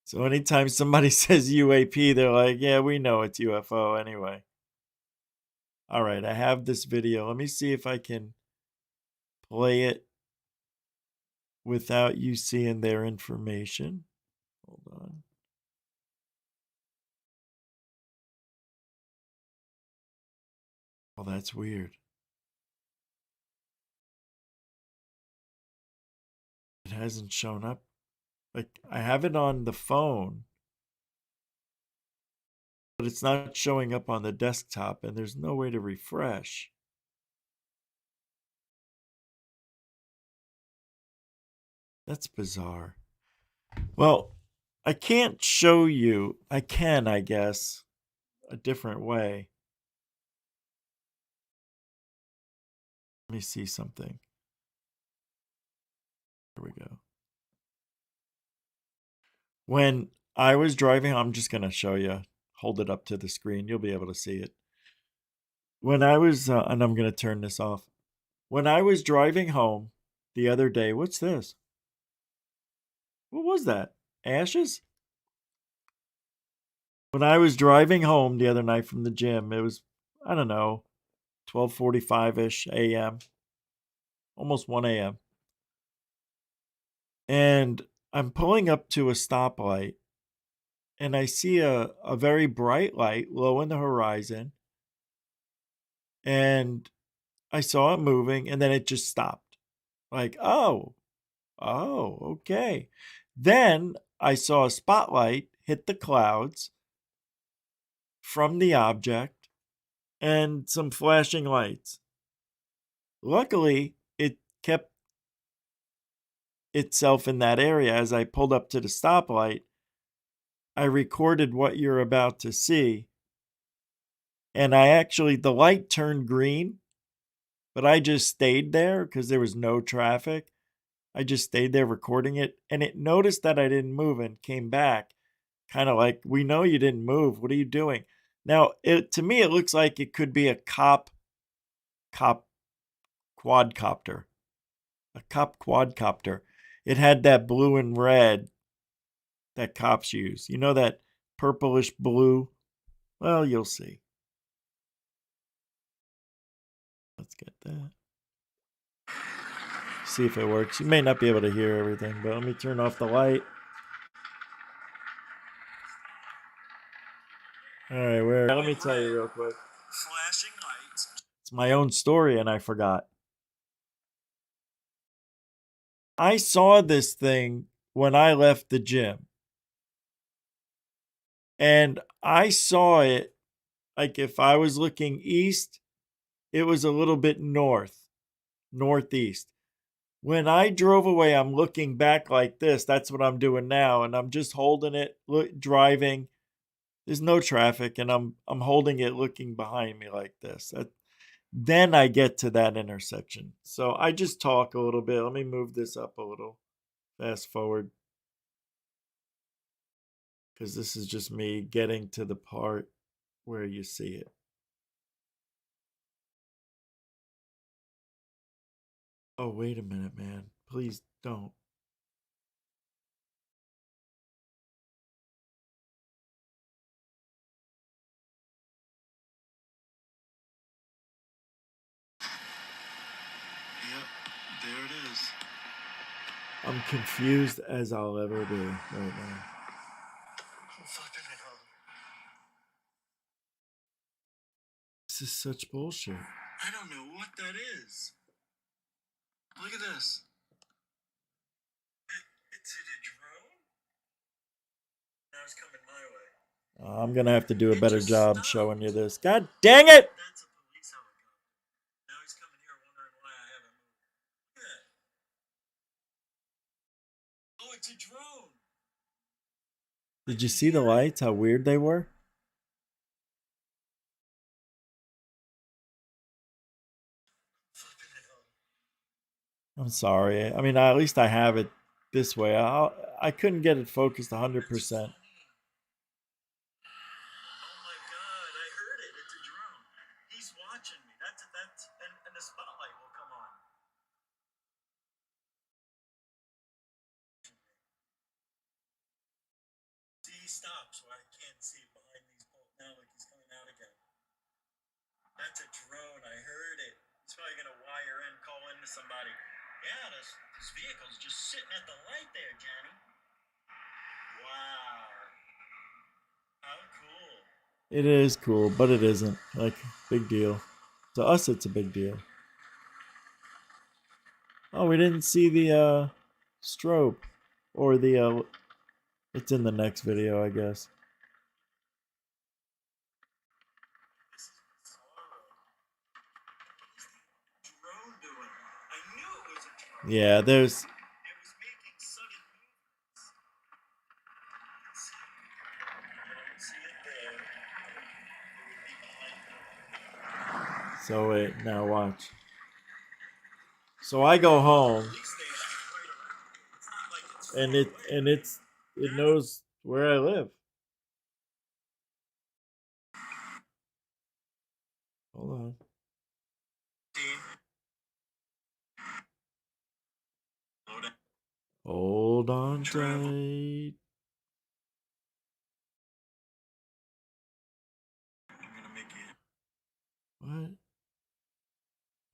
So anytime somebody says UAP, they're like, yeah, we know it's UFO anyway. All right, I have this video. Let me see if I can play it without you seeing their information. Hold on. Oh, that's weird. It hasn't shown up. Like, I have it on the phone, but it's not showing up on the desktop, and there's no way to refresh. That's bizarre. Well, I can't show you. I can, I guess, a different way. Let me see something. Here we go. When I was driving, I'm just going to show you. Hold it up to the screen. You'll be able to see it. When I was, and I'm going to turn this off. When I was driving home the other day, what's this? What was that? Ashes? When I was driving home the other night from the gym, it was, I don't know, 12:45-ish a.m., almost 1 a.m. And I'm pulling up to a stoplight, and I see a very bright light low in the horizon, and I saw it moving, and then it just stopped. Like, oh, okay. Then I saw a spotlight hit the clouds from the object and some flashing lights. Luckily, it kept itself in that area. As I pulled up to the stoplight, I recorded what you're about to see. And the light turned green, but I just stayed there because there was no traffic. I just stayed there recording it, and it noticed that I didn't move and came back, kind of like, we know you didn't move. What are you doing? Now, to me, it looks like it could be a cop quadcopter. A cop quadcopter. It had that blue and red that cops use. You know that purplish blue? Well, you'll see. Let's get that. See if it works. You may not be able to hear everything, but let me turn off the light. All right, let me tell you real quick. Flashing lights. It's my own story, and I forgot. I saw this thing when I left the gym. And I saw it, like if I was looking east, it was a little bit northeast. When I drove away, I'm looking back like this. That's what I'm doing now. And I'm just holding it, driving. There's no traffic, and I'm holding it looking behind me like this. Then I get to that intersection. So I just talk a little bit. Let me move this up a little. Fast forward. Because this is just me getting to the part where you see it. Oh, wait a minute, man. Please don't. Yep, there it is. I'm confused as I'll ever be right now. This is such bullshit. I don't know what that is. Look at this. It's a drone? Now it's coming my way. I'm gonna have to do a better job showing you this. God dang it! That's a police helicopter. Now he's coming here wondering why I haven't moved. Yeah. Oh, it's a drone. Did you see the lights? How weird they were? I'm sorry. I mean, at least I have it this way. I couldn't get it focused 100%. Oh my god, I heard it. It's a drone. He's watching me. That's and the spotlight will come on. See, he stops where I can't see behind these poles. Now look, he's coming out again. That's a drone. I heard it. He's probably gonna wire in, call in to somebody. Yeah, this vehicle's just sitting at the light there, Johnny. Wow. How cool. It is cool, but it isn't. Like, big deal. To us, it's a big deal. Oh, we didn't see the strobe. Or the, it's in the next video, I guess. Yeah, there's... So wait, now watch. So I go home, and it knows where I live. Hold on. Hold on tight. What?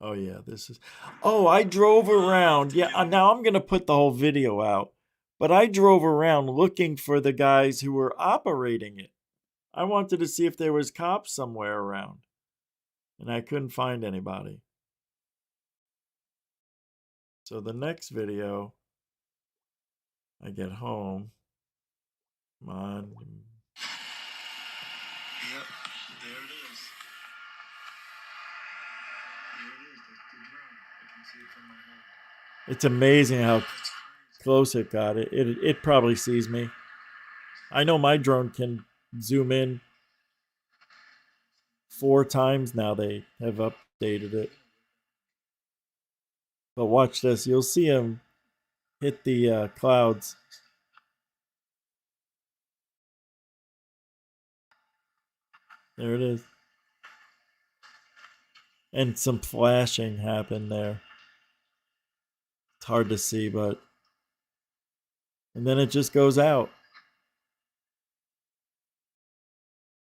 Oh yeah, this is. Oh, I drove around. Yeah, now I'm gonna put the whole video out. But I drove around looking for the guys who were operating it. I wanted to see if there was cops somewhere around, and I couldn't find anybody. So the next video, I get home. Come on. Yep, there it is. It's amazing how close it got. It probably sees me. I know my drone can zoom in 4 times now. They have updated it. But watch this. You'll see him hit the clouds. There it is. And some flashing happened there. It's hard to see, but... And then it just goes out.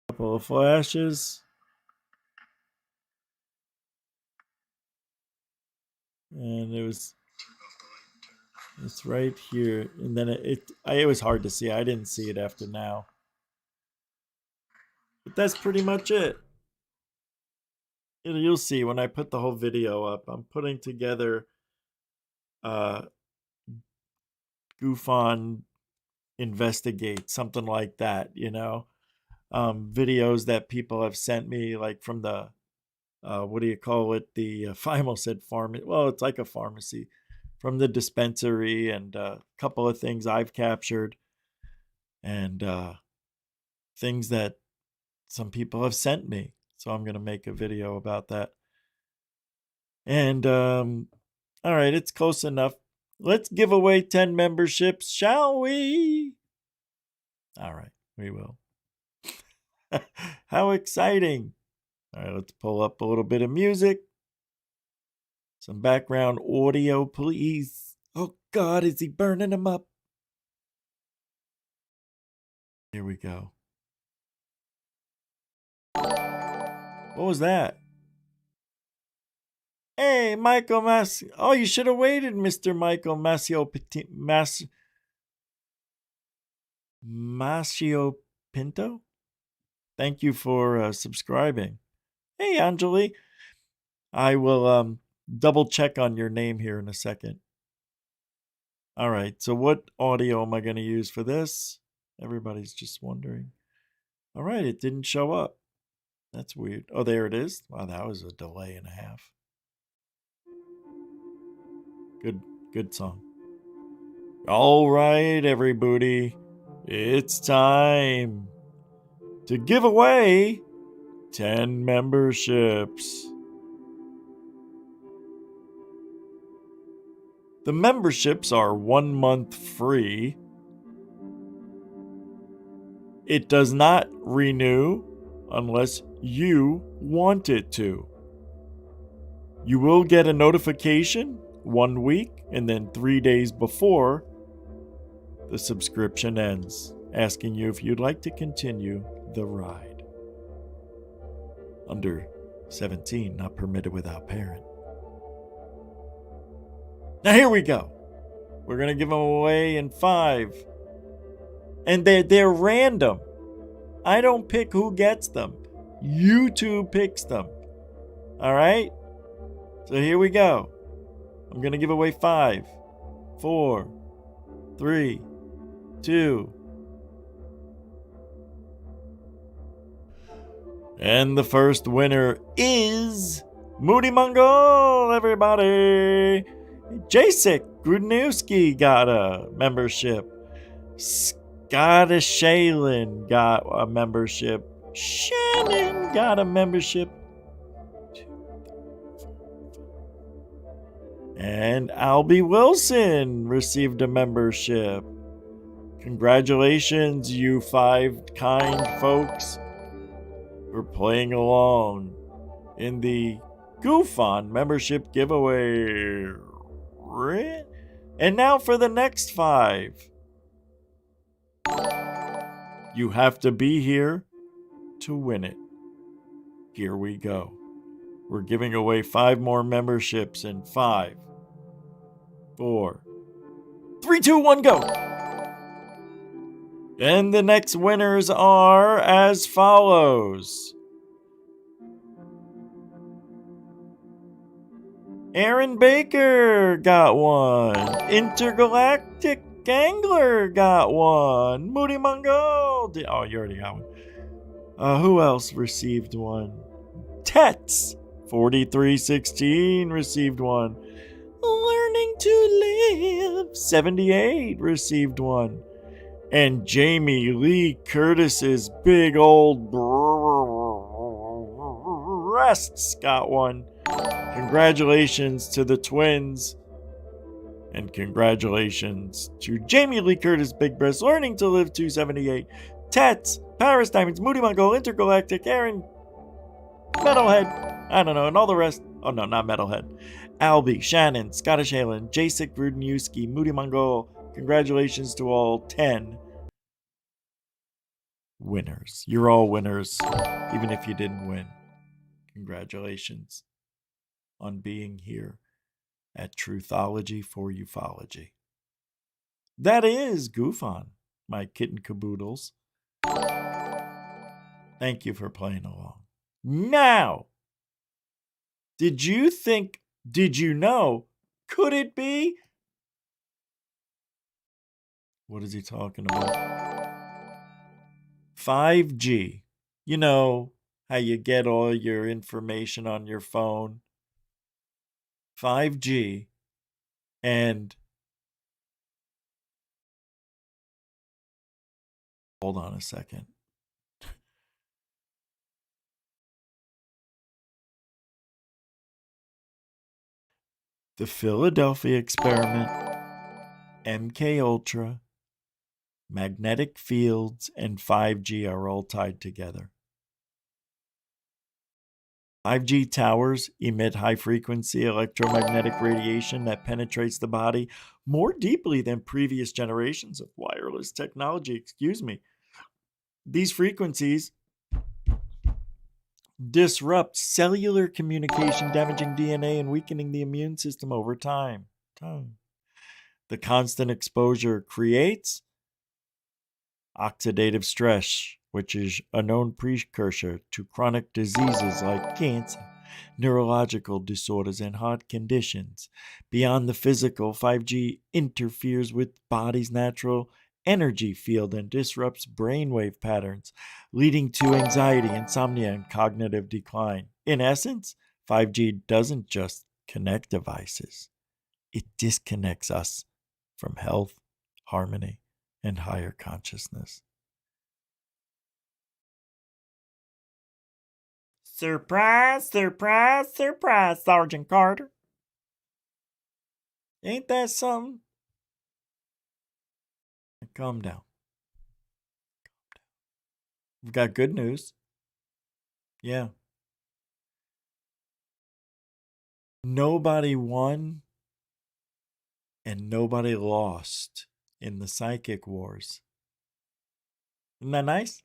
Couple of flashes. And it's right here. And then it was hard to see. I didn't see it after now. But that's pretty much it. You'll see when I put the whole video up. I'm putting together Goofon Investigate, something like that, videos that people have sent me, like from the what do you call it, the I almost said pharmacy, well, it's like a pharmacy, from the dispensary, and a couple of things I've captured, and things that some people have sent me, so I'm going to make a video about that. And all right, it's close enough. Let's give away 10 memberships, shall we? All right, we will. How exciting. All right, let's pull up a little bit of music. Some background audio, please. Oh, God, is he burning them up? Here we go. What was that? Hey, Michael Mas. Oh, you should have waited, Mr. Michael Mascio Pinto. Thank you for subscribing. Hey, Anjali. I will double check on your name here in a second. All right, so what audio am I going to use for this? Everybody's just wondering. All right, it didn't show up. That's weird. Oh, there it is. Wow, that was a delay and a half. Good song. All right, everybody. It's time to give away 10 memberships. The memberships are 1 month free. It does not renew unless you want it to. You will get a notification 1 week and then 3 days before the subscription ends, asking you if you'd like to continue the ride. Under 17, not permitted without parent. Now here we go. We're going to give them away in 5. And they're random. I don't pick who gets them. YouTube picks them. All right? So here we go. I'm going to give away 5, 4, 3, 2. And the first winner is Moody Mongol, everybody. Jacek Grudnowski got a membership. Scottish Shaylin got a membership. Shannon got a membership. And Albie Wilson received a membership. Congratulations, you 5 kind folks, for playing along in the Goofon membership giveaway. And now for the next 5. You have to be here to win it. Here we go. We're giving away 5 more memberships in 5, 4, 3, 2, 1, go. And the next winners are as follows. Aaron Baker got one. Intergalactic Angler got one. Moody Mongol. Oh, you already got one. Who else received one? Tets 4316 received one. Learning to Live 78 received one. And Jamie Lee Curtis's big old breasts got one. Congratulations to the twins. And congratulations to Jamie Lee Curtis, Big Breast, Learning to Live 278, Tets, Paris Diamonds, Moody Mongol, Intergalactic, Aaron, Metalhead, I don't know. And all the rest. Oh, no, not Metalhead. Albie, Shannon, Scottish Halen, Jacek Grudniewski, Moody Mongol. Congratulations to all 10 winners. You're all winners, even if you didn't win. Congratulations on being here at Truthology for Ufology. That is Goof On, my kitten caboodles. Thank you for playing along. Now, did you know, could it be? What is he talking about? 5G. You know how you get all your information on your phone? 5G. And hold on a second. The Philadelphia experiment, MK Ultra, magnetic fields, and 5G are all tied together. 5G towers emit high-frequency electromagnetic radiation that penetrates the body more deeply than previous generations of wireless technology. These frequencies disrupt cellular communication, damaging DNA and weakening the immune system over time. The constant exposure creates oxidative stress, which is a known precursor to chronic diseases like cancer, neurological disorders, and heart conditions. Beyond the physical, 5G interferes with the body's natural energy field and disrupts brainwave patterns, leading to anxiety, insomnia, and cognitive decline. In essence, 5G doesn't just connect devices, it disconnects us from health, harmony, and higher consciousness. Surprise, surprise, surprise, Sergeant Carter. Ain't that something? Calm down. We've got good news. Yeah. Nobody won and nobody lost in the psychic wars. Isn't that nice?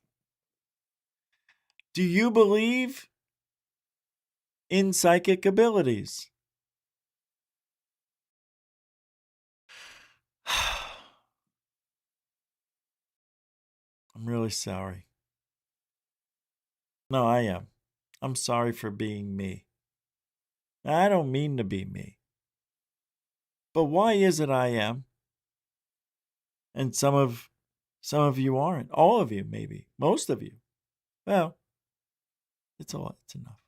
Do you believe in psychic abilities? I'm really sorry. No, I am. I'm sorry for being me. I don't mean to be me. But why is it I am? And some of you aren't. All of you, maybe. Most of you. Well, it's enough.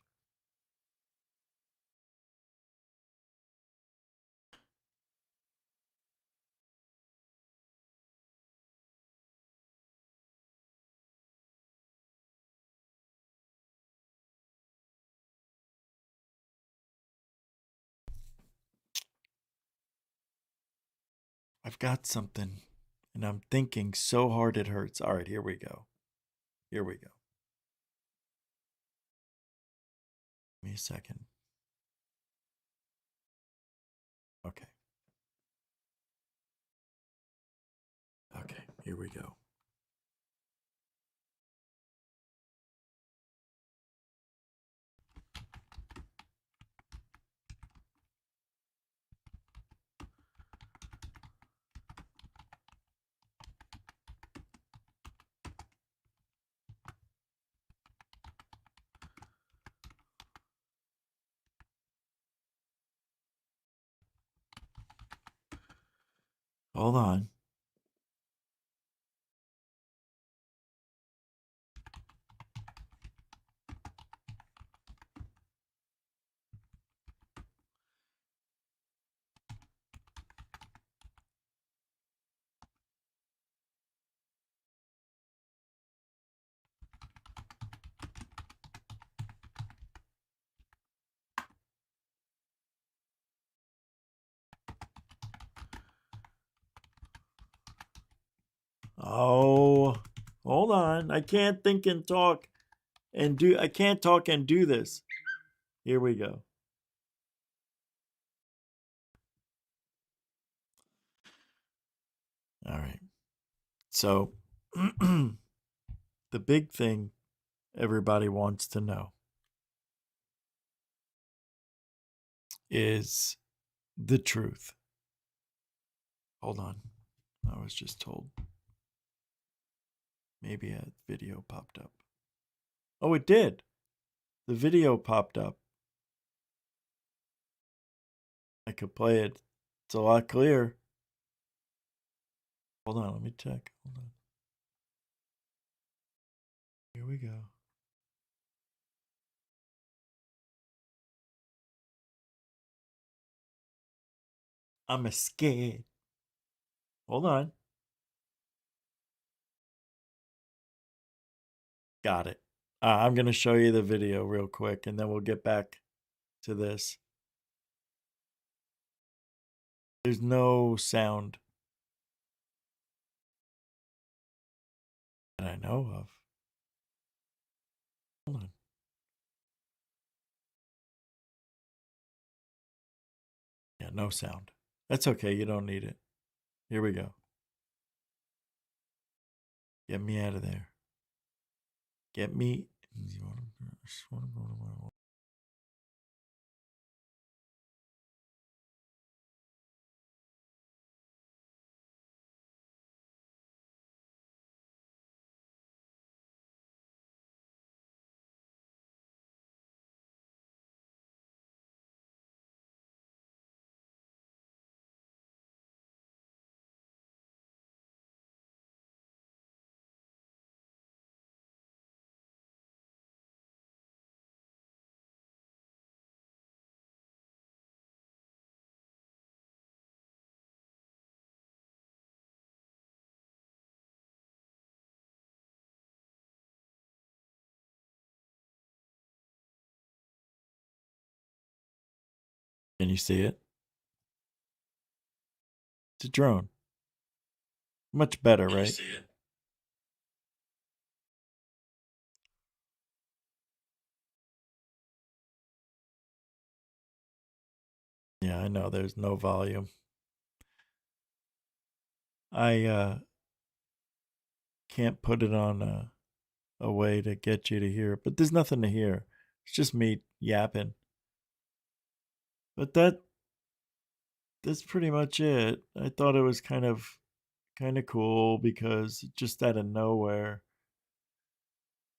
I've got something, and I'm thinking so hard it hurts. All right, here we go. Give me a second. Okay. Okay, here we go. Hold on. Oh, hold on. I can't think and talk and do this. Here we go. All right. So, the big thing everybody wants to know is the truth. Hold on. I was just told. Maybe a video popped up. Oh, it did. The video popped up. I could play it. It's a lot clearer. Hold on, let me check. Hold on. Here we go. I'm a scared. Hold on. Got it. I'm going to show you the video real quick and then we'll get back to this. There's no sound that I know of. Hold on. Yeah, no sound. That's okay. You don't need it. Here we go. Get me out of there. Get me. Can you see it? It's a drone. Much better, right? Can you see it? Yeah, I know there's no volume. I can't put it on a way to get you to hear it, but there's nothing to hear. It's just me yapping. But that's pretty much it. I thought it was kind of cool because just out of nowhere.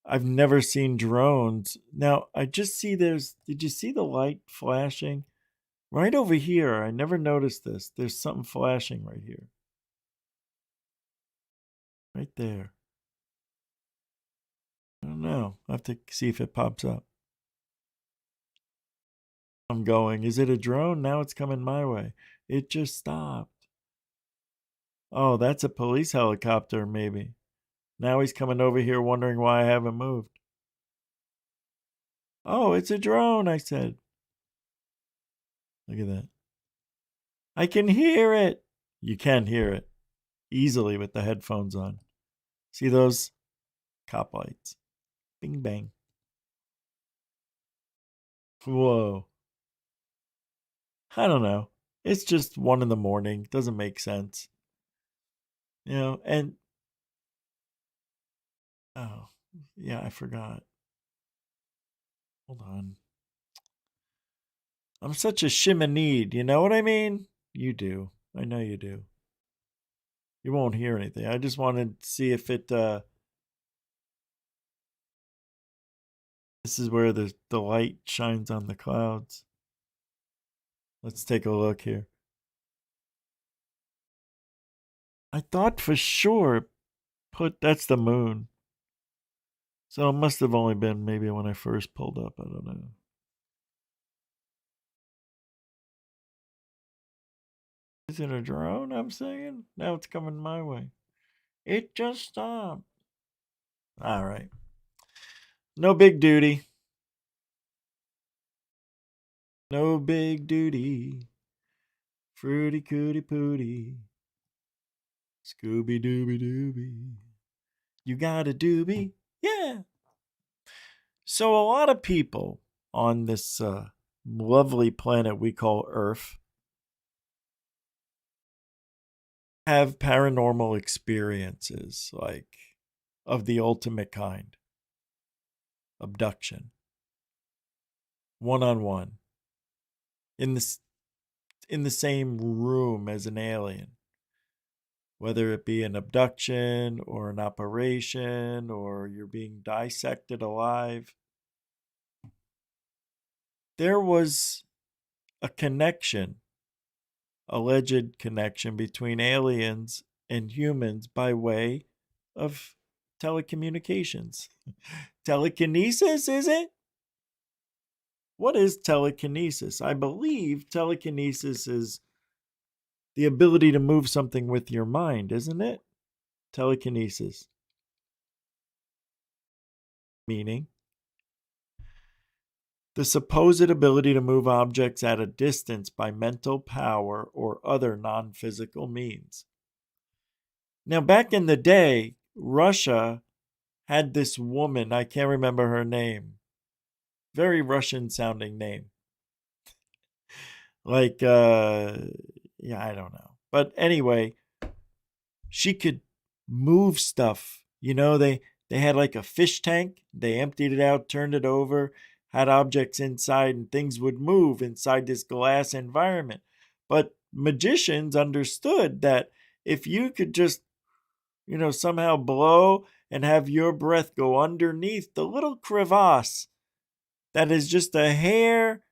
I've never seen drones. Now, I just see did you see the light flashing? Right over here. I never noticed this. There's something flashing right here. Right there. I don't know. I'll have to see if it pops up. I'm going. Is it a drone? Now it's coming my way. It just stopped. Oh, that's a police helicopter, maybe. Now he's coming over here wondering why I haven't moved. Oh, it's a drone, I said. Look at that. I can hear it. You can hear it easily with the headphones on. See those cop lights? Bing, bang. Whoa. I don't know. It's just 1 in the morning. Doesn't make sense. You know, and oh, yeah, I forgot. Hold on. I'm such a shimonede, you know what I mean? You do. I know you do. You won't hear anything. I just wanted to see if it this is where the light shines on the clouds. Let's take a look here. I thought for sure that's the moon. So it must have only been maybe when I first pulled up. I don't know. Is it a drone I'm saying? Now it's coming my way. It just stopped. All right. No big duty. No big duty. Fruity cootie pooty. Scooby dooby dooby. You got a doobie? Yeah. So a lot of people on this lovely planet we call Earth have paranormal experiences, like of the ultimate kind. Abduction. One-on-one. In the same room as an alien. Whether it be an abduction or an operation or you're being dissected alive. There was a connection, alleged connection between aliens and humans by way of telecommunications. Telekinesis, is it? What is telekinesis? I believe telekinesis is the ability to move something with your mind, isn't it? Telekinesis. Meaning the supposed ability to move objects at a distance by mental power or other non physical means. Now, back in the day, Russia had this woman, I can't remember her name, very Russian sounding name. Like, yeah, I don't know. But anyway, she could move stuff. You know, they had like a fish tank. They emptied it out, turned it over, had objects inside, and things would move inside this glass environment. But magicians understood that if you could just, somehow blow and have your breath go underneath the little crevasse that is just a hair,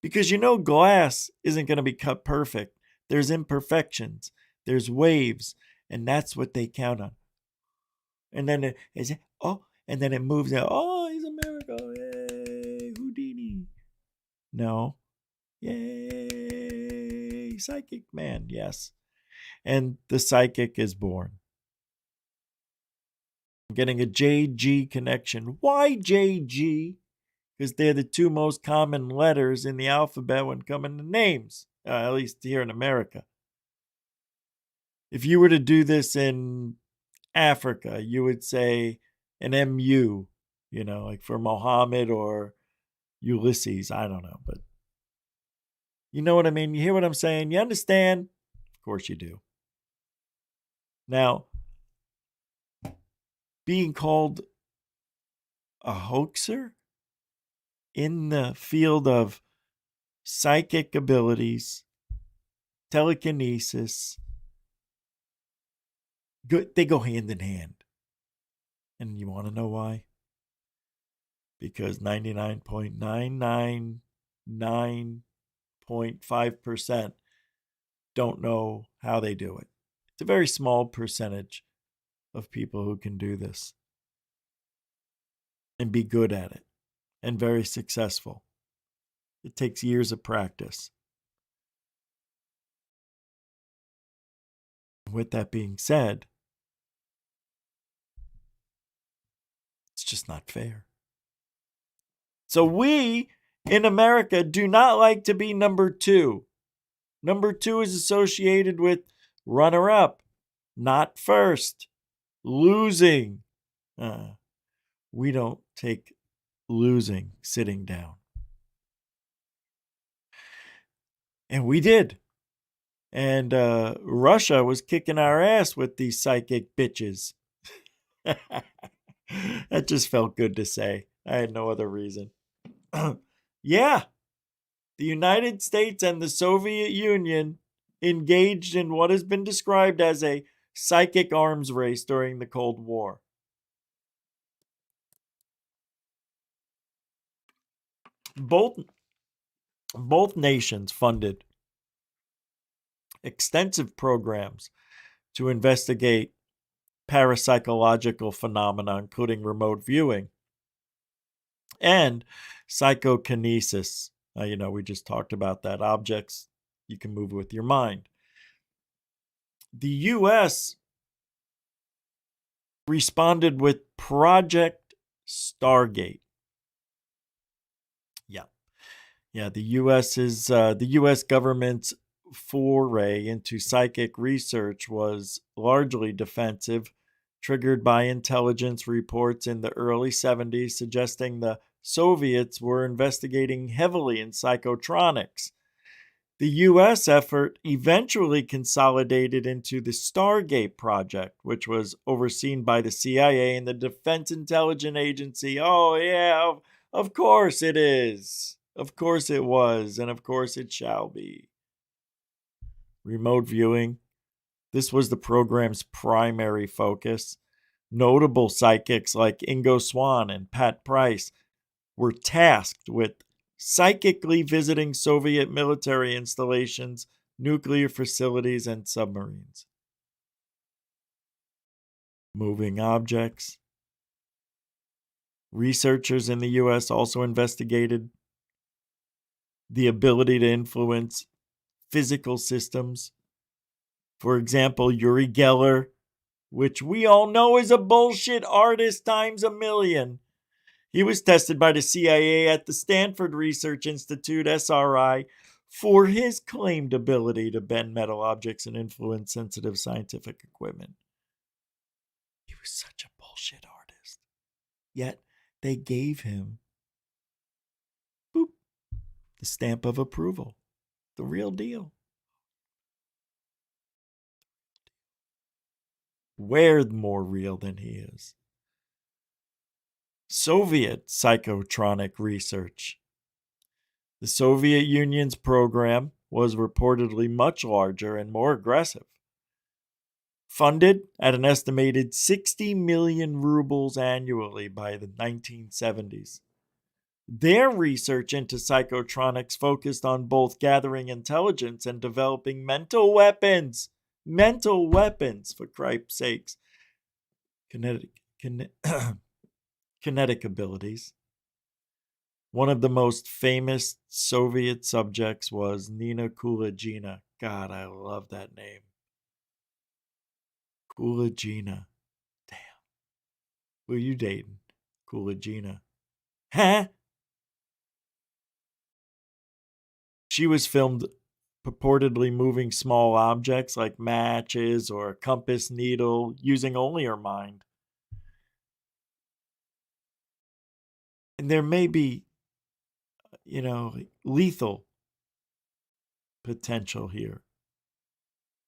because glass isn't going to be cut perfect. There's imperfections, there's waves, and that's what they count on. And then and then it moves out. Oh, he's a miracle. Yay, Houdini. No. Yay, psychic man. Yes. And the psychic is born. I'm getting a JG connection. Why JG? Because they're the two most common letters in the alphabet when coming to names, at least here in America. If you were to do this in Africa, you would say an MU, like for Mohammed or Ulysses. I don't know, but you know what I mean? You hear what I'm saying? You understand? Of course you do. Now, being called a hoaxer in the field of psychic abilities, telekinesis, they go hand in hand. And you want to know why? Because 99.999.5% don't know how they do it. It's a very small percentage of people who can do this and be good at it and very successful. It takes years of practice. With that being said, it's just not fair. So we in America do not like to be number two. Number two is associated with runner-up, not first, losing. We don't take losing sitting down. And we did. And Russia was kicking our ass with these psychic bitches. That just felt good to say. I had no other reason. Yeah. The United States and the Soviet Union engaged in what has been described as a psychic arms race during the Cold War. Both nations funded extensive programs to investigate parapsychological phenomena, including remote viewing and psychokinesis. We just talked about that. Objects you can move with your mind. The U.S. responded with Project Stargate. Yeah, the U.S. government's foray into psychic research was largely defensive, triggered by intelligence reports in the early 70s suggesting the Soviets were investigating heavily in psychotronics. The U.S. effort eventually consolidated into the Stargate project, which was overseen by the CIA and the Defense Intelligence Agency. Oh, yeah, of course it is. Of course it was, and of course it shall be. Remote viewing. This was the program's primary focus. Notable psychics like Ingo Swann and Pat Price were tasked with psychically visiting Soviet military installations, nuclear facilities, and submarines. Moving objects. Researchers in the U.S. also investigated the ability to influence physical systems. For example, Uri Geller, which we all know is a bullshit artist times a million. He was tested by the CIA at the Stanford Research Institute, SRI, for his claimed ability to bend metal objects and influence sensitive scientific equipment. He was such a bullshit artist. Yet they gave him the stamp of approval. The real deal. Where more real than he is. Soviet psychotronic research. The Soviet Union's program was reportedly much larger and more aggressive. Funded at an estimated 60 million rubles annually by the 1970s. Their research into psychotronics focused on both gathering intelligence and developing mental weapons. Mental weapons, for Christ's sakes. Kinetic abilities. One of the most famous Soviet subjects was Nina Kulagina. God, I love that name. Kulagina. Damn. Who you dating? Kulagina. Huh? She was filmed purportedly moving small objects like matches or a compass needle using only her mind. And there may be, lethal potential here.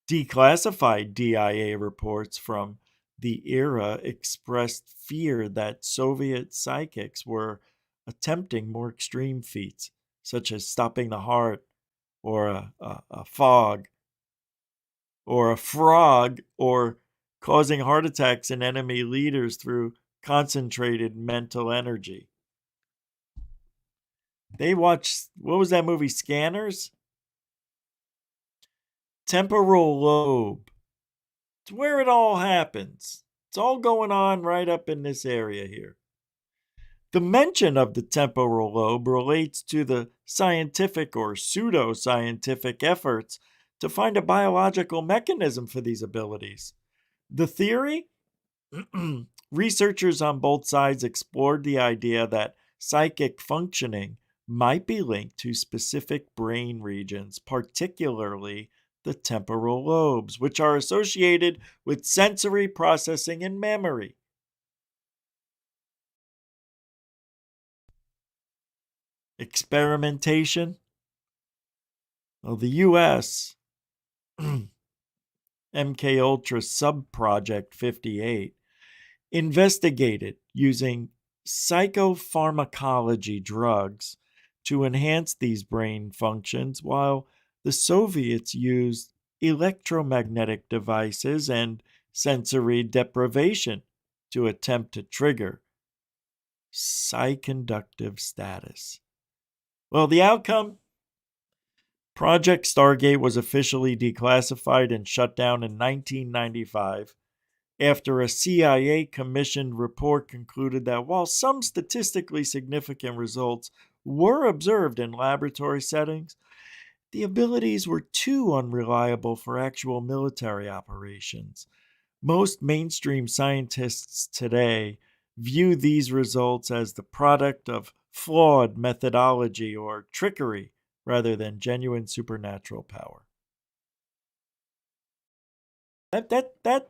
Declassified DIA reports from the era expressed fear that Soviet psychics were attempting more extreme feats, such as stopping the heart, or a fog, or a frog, or causing heart attacks in enemy leaders through concentrated mental energy. They watched, what was that movie, Scanners? Temporal lobe. It's where it all happens. It's all going on right up in this area here. The mention of the temporal lobe relates to the scientific or pseudo-scientific efforts to find a biological mechanism for these abilities. The theory? Researchers on both sides explored the idea that psychic functioning might be linked to specific brain regions, particularly the temporal lobes, which are associated with sensory processing and memory. Experimentation. Well, the U.S. MK Ultra Sub-Project 58 investigated using psychopharmacology drugs to enhance these brain functions, while the Soviets used electromagnetic devices and sensory deprivation to attempt to trigger psychoconductive status. Well, the outcome? Project Stargate was officially declassified and shut down in 1995 after a CIA commissioned report concluded that while some statistically significant results were observed in laboratory settings, the abilities were too unreliable for actual military operations. Most mainstream scientists today view these results as the product of flawed methodology or trickery rather than genuine supernatural power. That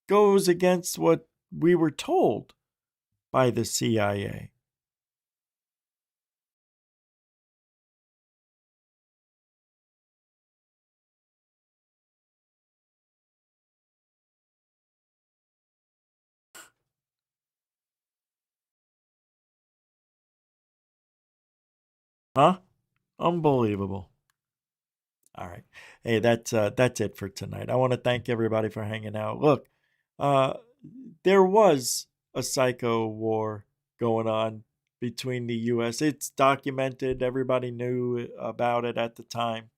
goes against what we were told by the CIA. Huh? Unbelievable. All right. Hey, that's it for tonight. I want to thank everybody for hanging out. Look, there was a psycho war going on between the US. It's documented. Everybody knew about it at the time.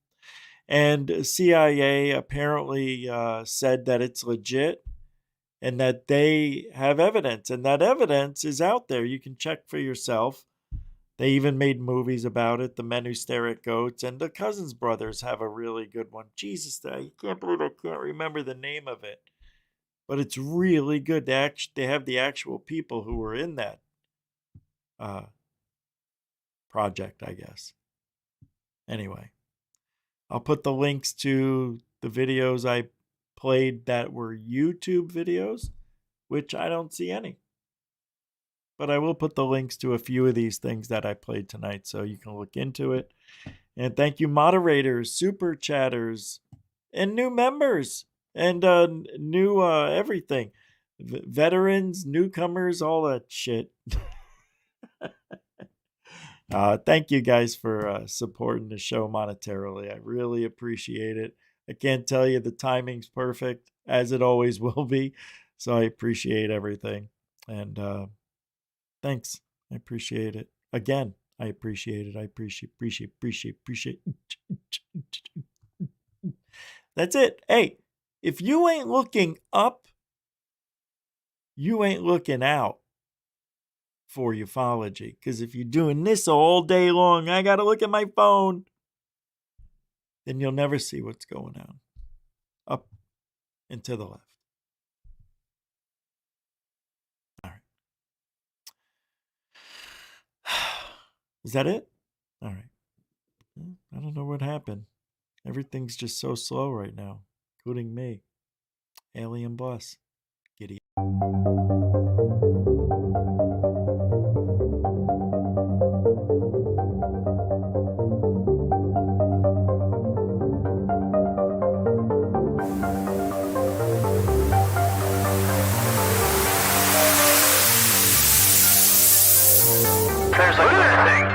And CIA apparently said that it's legit and that they have evidence. And that evidence is out there. You can check for yourself. They even made movies about it, The Men Who Stare at Goats, and the Cousins brothers have a really good one. Jesus, I can't believe I can't remember the name of it. But it's really good. They have the actual people who were in that project, I guess. Anyway, I'll put the links to the videos I played that were YouTube videos, which I don't see any. But I will put the links to a few of these things that I played tonight so you can look into it. And thank you, moderators, super chatters, and new members, and new everything. Veterans, newcomers, all that shit. Thank you guys for supporting the show monetarily. I really appreciate it. I can't tell you the timing's perfect, as it always will be. So I appreciate everything. And thanks. I appreciate it. Again, I appreciate it. I appreciate. That's it. Hey, if you ain't looking up, you ain't looking out for ufology. Because if you're doing this all day long, I got to look at my phone, then you'll never see what's going on. Up and to the left. All right. Is that it? All right. I don't know what happened. Everything's just so slow right now, including me. Alien bus. Giddy. There's a good thing.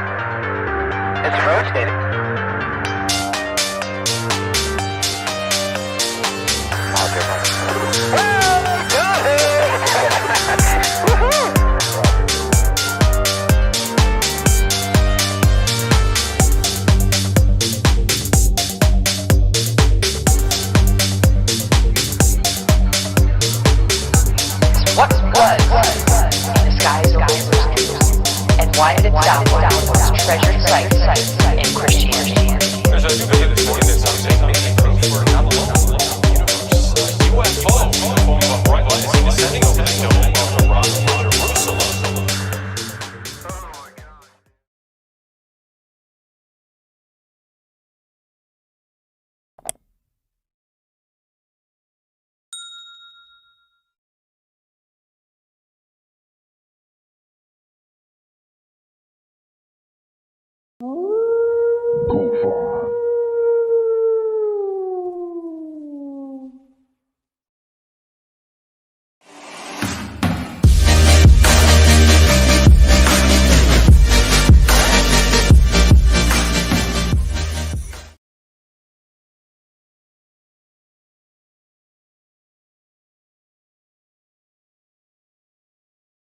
It's rotating. What was in the skies over and why did it downwards treasured sites in Christianity? There's a new video this morning that sounds like making proof for an anomalous universe. UFO, form of bright lights descending over the dome of